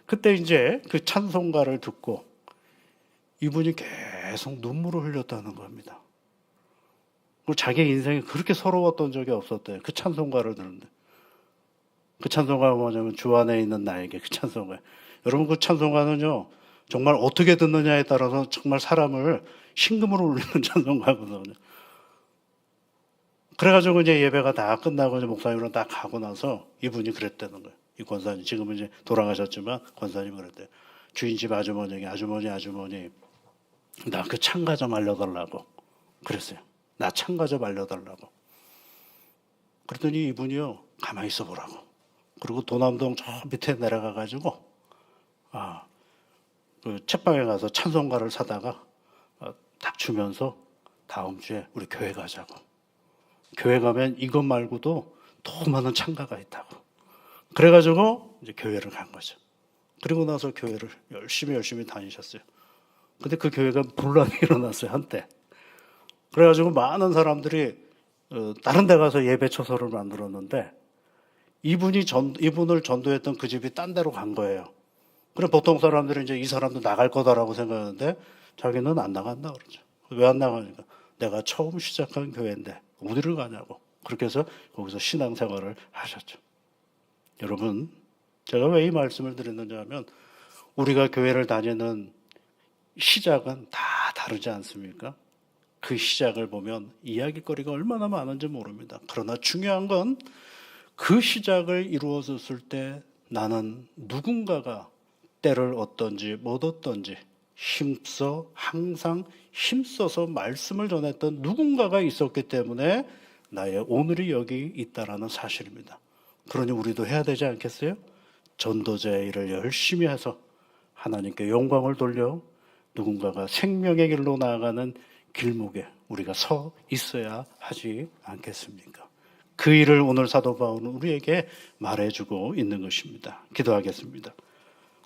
그때 이제 그 찬송가를 듣고 이분이 계속 눈물을 흘렸다는 겁니다. 그리고 자기 인생이 그렇게 서러웠던 적이 없었대요. 그 찬송가를 듣는데. 그 찬송가가 뭐냐면 주 안에 있는 나에게 그 찬송가. 여러분 그 찬송가는요. 정말 어떻게 듣느냐에 따라서 정말 사람을 심금으로 울리는 찬송가거든요. 그래가지고 이제 예배가 다 끝나고 이제 목사님으로 딱 가고 나서 이분이 그랬다는 거예요. 이 권사님 지금은 이제 돌아가셨지만 권사님이 그랬대요. 주인집 아주머니에게 아주머니 나 그 창가 좀 알려달라고 그랬어요. 나 창가 좀 알려달라고. 그랬더니 이분이요 가만히 있어 보라고. 그리고 도남동 저 밑에 내려가가지고 그 책방에 가서 찬송가를 사다가 딱 주면서 다음 주에 우리 교회 가자고. 교회 가면 이것 말고도 더 많은 창가가 있다고. 그래가지고 이제 교회를 간 거죠. 그리고 나서 교회를 열심히 다니셨어요. 근데 그 교회가 분란이 일어났어요 한때. 그래가지고 많은 사람들이 다른 데 가서 예배 처소를 만들었는데 이분을 전도했던 그 집이 딴 데로 간 거예요. 그럼 보통 사람들은 이제 이 사람도 나갈 거다라고 생각하는데 자기는 안 나간다 그러죠. 왜 안 나가니까 내가 처음 시작한 교회인데 어디를 가냐고. 그렇게 해서 거기서 신앙생활을 하셨죠. 여러분 제가 왜 이 말씀을 드렸는지 하면 우리가 교회를 다니는 시작은 다 다르지 않습니까? 그 시작을 보면 이야기거리가 얼마나 많은지 모릅니다. 그러나 중요한 건 그 시작을 이루어졌을 때 나는 누군가가 때를 얻든지 못 얻든지 항상 힘써서 말씀을 전했던 누군가가 있었기 때문에 나의 오늘이 여기 있다라는 사실입니다. 그러니 우리도 해야 되지 않겠어요? 전도자의 일을 열심히 해서 하나님께 영광을 돌려 누군가가 생명의 길로 나아가는 길목에 우리가 서 있어야 하지 않겠습니까? 그 일을 오늘 사도 바울은 우리에게 말해주고 있는 것입니다. 기도하겠습니다.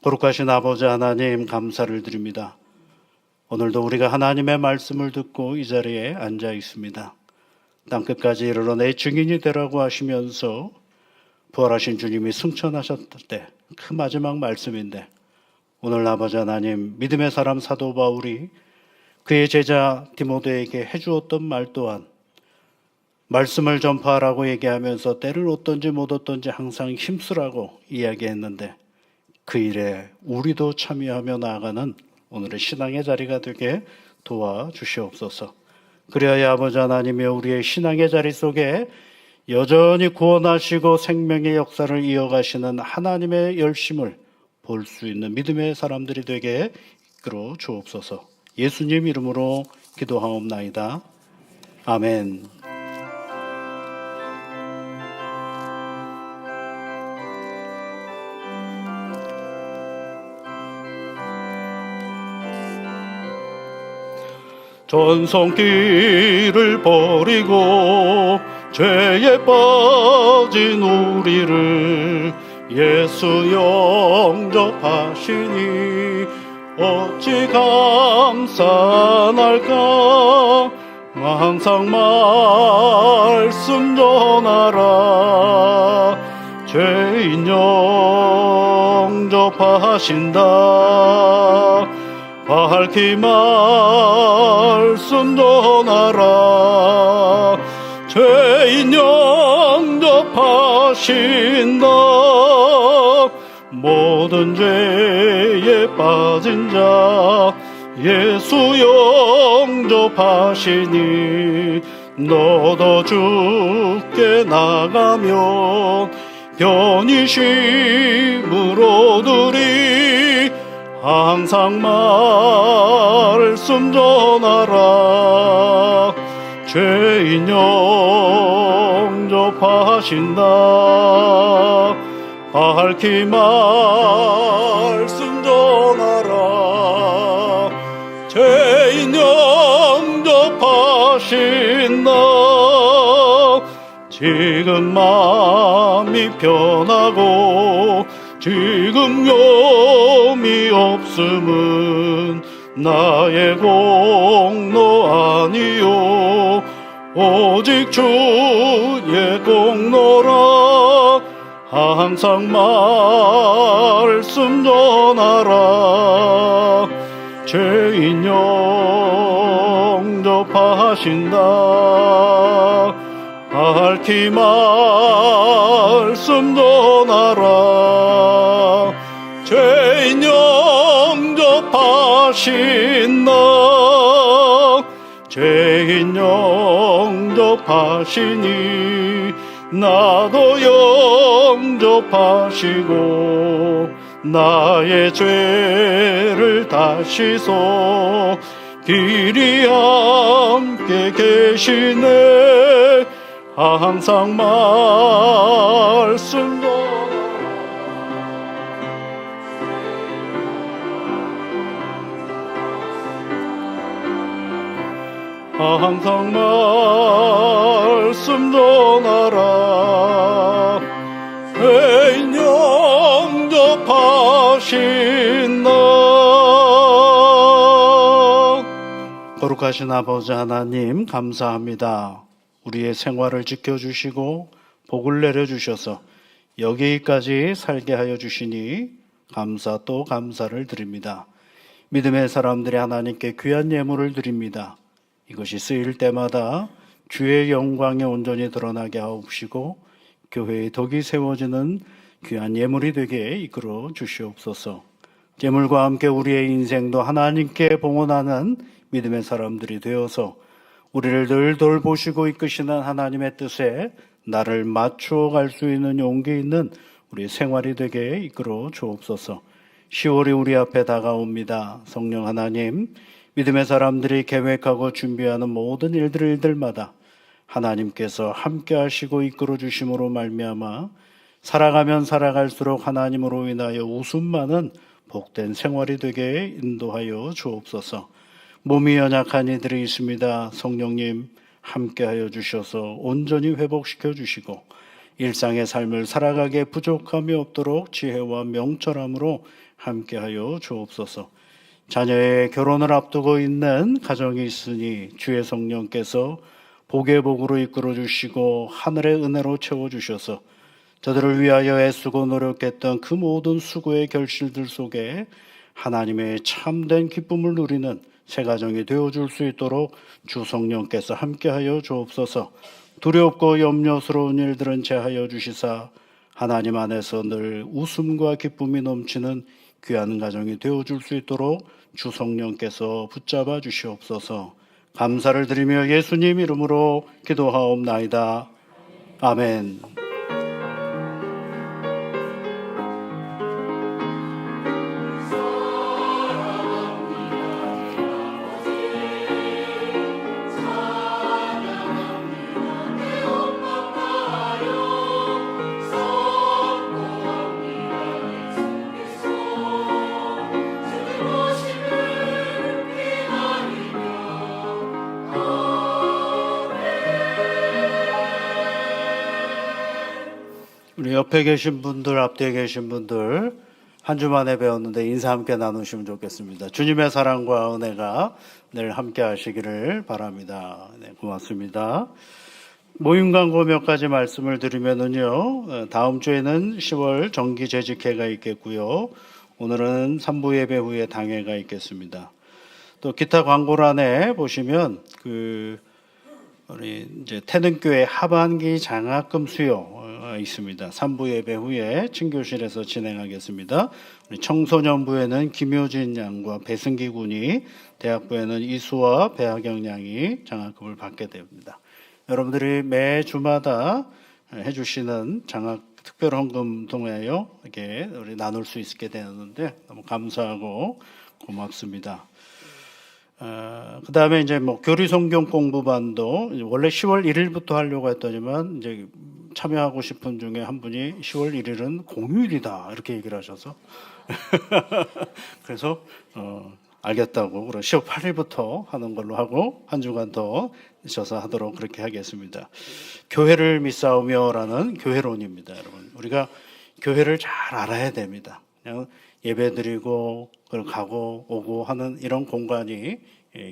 거룩하신 아버지 하나님 감사를 드립니다. 오늘도 우리가 하나님의 말씀을 듣고 이 자리에 앉아 있습니다. 땅끝까지 이르러 내 증인이 되라고 하시면서 부활하신 주님이 승천하셨을 때 그 마지막 말씀인데 오늘 아버지 하나님 믿음의 사람 사도 바울이 그의 제자 디모데에게 해주었던 말 또한 말씀을 전파하라고 얘기하면서 때를 얻든지 못 얻든지 항상 힘쓰라고 이야기했는데 그 일에 우리도 참여하며 나아가는 오늘의 신앙의 자리가 되게 도와주시옵소서. 그리하여 아버지 하나님이 우리의 신앙의 자리 속에 여전히 구원하시고 생명의 역사를 이어가시는 하나님의 열심을 볼 수 있는 믿음의 사람들이 되게 이끌어 주옵소서. 예수님 이름으로 기도하옵나이다. 아멘. 전성길을 버리고 죄에 빠진 우리를 예수 영접하시니 어찌 감사할까. 항상 말씀 전하라. 죄인 영접하신다. 밝히 말씀 전하라. 죄인 영접하신다. 모든 죄에 빠진 자 예수 영접하시니 너도 주께 나가면 편히심으로 들이 항상 말씀 전하라. 죄인 영접하신다. 밝히 말씀 전하라. 죄인 영접하신다. 지금 마음이 편하고 지금 염이 없음은 나의 공로 아니요 오직 주의 공로라. 항상 말씀 전하라. 죄인 영접하신다. 밝히 말씀 전하라. 죄인 영접하신다. 죄인 영접하시니 나도 영접하시고 나의 죄를 다시소 길이 함께 계시네. 항상 말씀 항상 말씀 전하라. 죄인 영접하신다. 거룩하신 아버지 하나님 감사합니다. 우리의 생활을 지켜주시고 복을 내려주셔서 여기까지 살게 하여 주시니 감사 또 감사를 드립니다. 믿음의 사람들이 하나님께 귀한 예물을 드립니다. 이것이 쓰일 때마다 주의 영광이 온전히 드러나게 하옵시고 교회의 덕이 세워지는 귀한 예물이 되게 이끌어 주시옵소서. 예물과 함께 우리의 인생도 하나님께 봉헌하는 믿음의 사람들이 되어서 우리를 늘 돌보시고 이끄시는 하나님의 뜻에 나를 맞추어 갈 수 있는 용기 있는 우리 생활이 되게 이끌어 주옵소서. 10월이 우리 앞에 다가옵니다. 성령 하나님, 믿음의 사람들이 계획하고 준비하는 모든 일들마다 하나님께서 함께 하시고 이끌어 주심으로 말미암아 살아가면 살아갈수록 하나님으로 인하여 웃음 많은 복된 생활이 되게 인도하여 주옵소서. 몸이 연약한 이들이 있습니다. 성령님 함께하여 주셔서 온전히 회복시켜 주시고 일상의 삶을 살아가게 부족함이 없도록 지혜와 명철함으로 함께하여 주옵소서. 자녀의 결혼을 앞두고 있는 가정이 있으니 주의 성령께서 복의 복으로 이끌어 주시고 하늘의 은혜로 채워 주셔서 저들을 위하여 애쓰고 노력했던 그 모든 수고의 결실들 속에 하나님의 참된 기쁨을 누리는 새 가정이 되어줄 수 있도록 주 성령께서 함께하여 주옵소서. 두렵고 염려스러운 일들은 제하여 주시사 하나님 안에서 늘 웃음과 기쁨이 넘치는 귀한 가정이 되어줄 수 있도록 주 성령께서 붙잡아 주시옵소서. 감사를 드리며 예수님 이름으로 기도하옵나이다. 아멘. 우리 옆에 계신 분들, 앞뒤에 계신 분들 한 주 만에 배웠는데 인사 함께 나누시면 좋겠습니다. 주님의 사랑과 은혜가 늘 함께 하시기를 바랍니다. 네, 고맙습니다. 모임 광고 몇 가지 말씀을 드리면은요, 다음 주에는 10월 정기 재직회가 있겠고요. 오늘은 3부 예배 후에 당회가 있겠습니다. 또 기타 광고란에 보시면 우리 이제 태능교회 하반기 장학금 수요 있습니다. 3부 예배 후에 친교실에서 진행하겠습니다. 우리 청소년부에는 김효진 양과 배승기 군이, 대학부에는 이수와 배하경 양이 장학금을 받게 됩니다. 여러분들이 매 주마다 해주시는 장학 특별 헌금 통하여 이렇게 우리 나눌 수 있게 되는데 너무 감사하고 고맙습니다. 그 다음에 이제 뭐 교리 성경 공부반도 원래 10월 1일부터 하려고 했더니만 이제 참여하고 싶은 중에 한 분이 10월 1일은 공휴일이다 이렇게 얘기를 하셔서 그래서 알겠다고 그럼 10월 8일부터 하는 걸로 하고 한 주간 더 있어서 하도록 그렇게 하겠습니다. 교회를 믿사오며라는 교회론입니다. 여러분 우리가 교회를 잘 알아야 됩니다. 그냥 예배드리고 가고 오고 하는 이런 공간이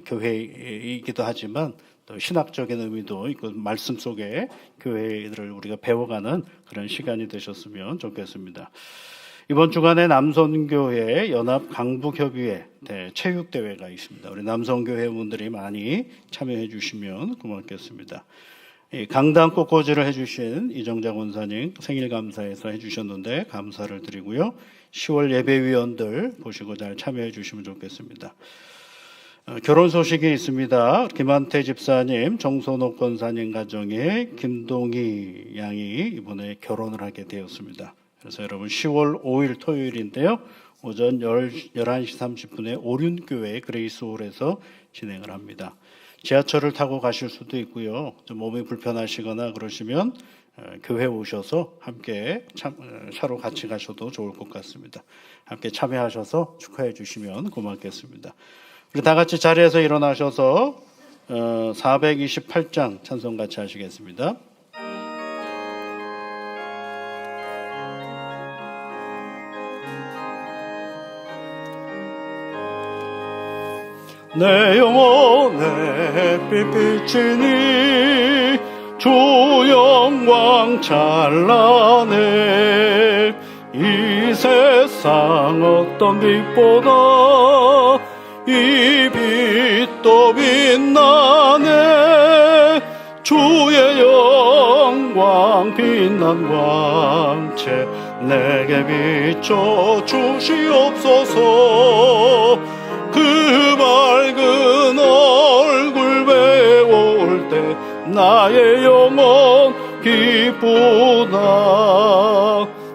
교회이기도 하지만 또 신학적인 의미도 있고 말씀 속에 교회를 우리가 배워가는 그런 시간이 되셨으면 좋겠습니다. 이번 주간에 남선교회 연합 강북협의회 체육대회가 있습니다. 우리 남선교회분들이 많이 참여해 주시면 고맙겠습니다. 강당 꽃꽂이를 해주신 이정자 권사님 생일 감사해서 해주셨는데 감사를 드리고요. 10월 예배위원들 보시고 잘 참여해 주시면 좋겠습니다. 결혼 소식이 있습니다. 김한태 집사님, 정선옥 권사님 가정에 김동희 양이 이번에 결혼을 하게 되었습니다. 그래서 여러분 10월 5일 토요일인데요. 오전 11시 30분에 오륜교회 그레이스홀에서 진행을 합니다. 지하철을 타고 가실 수도 있고요. 좀 몸이 불편하시거나 그러시면 교회 오셔서 함께 차로 같이 가셔도 좋을 것 같습니다. 함께 참여하셔서 축하해 주시면 고맙겠습니다. 우리 다 같이 자리에서 일어나셔서 428장 찬송 같이 하시겠습니다. 내 영혼에 빛비치니 주 영광 찬란해 이 세상 어떤 빛보다 이 빛도 빛나네 주의 영광 빛난 광채 내게 비춰 주시옵소서 그 밝은 얼굴 배울 때 나의 영혼 기쁘다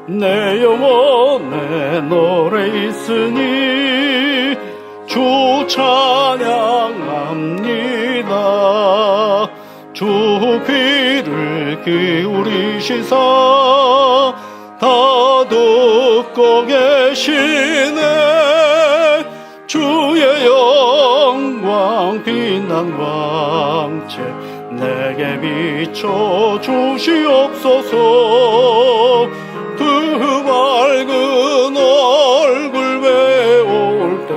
내 영혼에 노래 있으니 주 찬양합니다 주 귀를 기울이시사 다 듣고 계시네 주의 영광 빛난 광채 내게 비춰 주시옵소서 그 밝은 얼굴 배울 때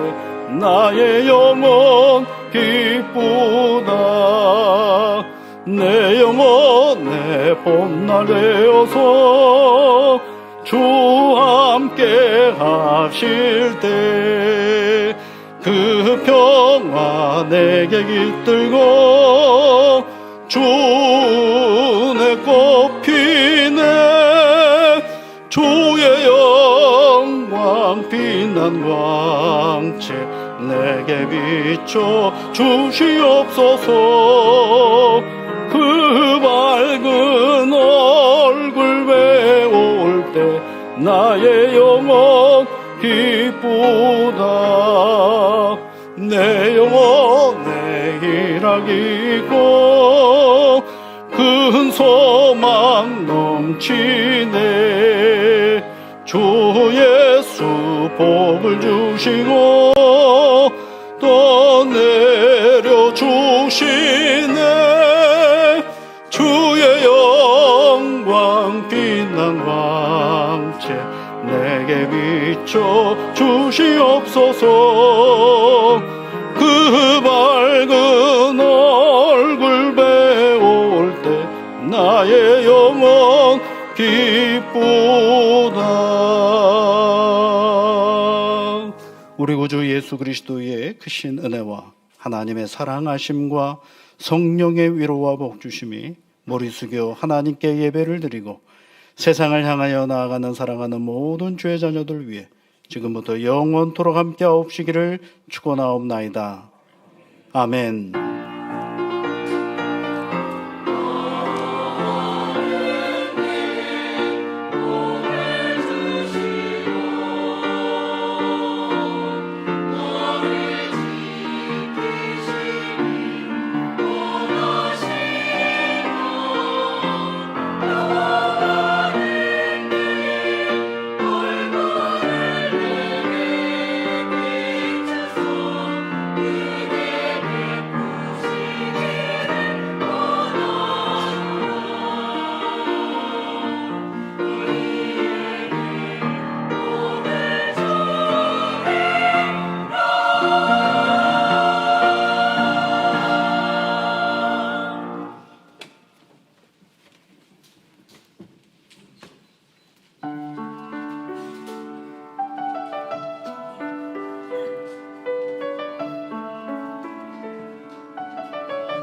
나의 영혼 기쁘다 내 영혼에 봄날 되어서 주 함께 하실 때 그 평화 내게 깃들고 주내 꽃피네 주의 영광 빛난 광채 내게 비춰 주시옵소서 그 밝은 얼굴 배울 때 나의 영혼 기쁘다 내 영혼에 희락이고 큰 소망 넘치네 주 예수 복을 주시고 또 내려주시네 주의 영광 빛난 광채 내게 비춰 주시옵소서 그 밝은 얼굴 배울 때 나의 영혼 기쁘다 우리 구주 예수 그리스도의 크신 은혜와 하나님의 사랑하심과 성령의 위로와 복주심이 머리 숙여 하나님께 예배를 드리고 세상을 향하여 나아가는 사랑하는 모든 주의 자녀들 위해 지금부터 영원토록 함께 하옵시기를 축원하옵나이다. 아멘.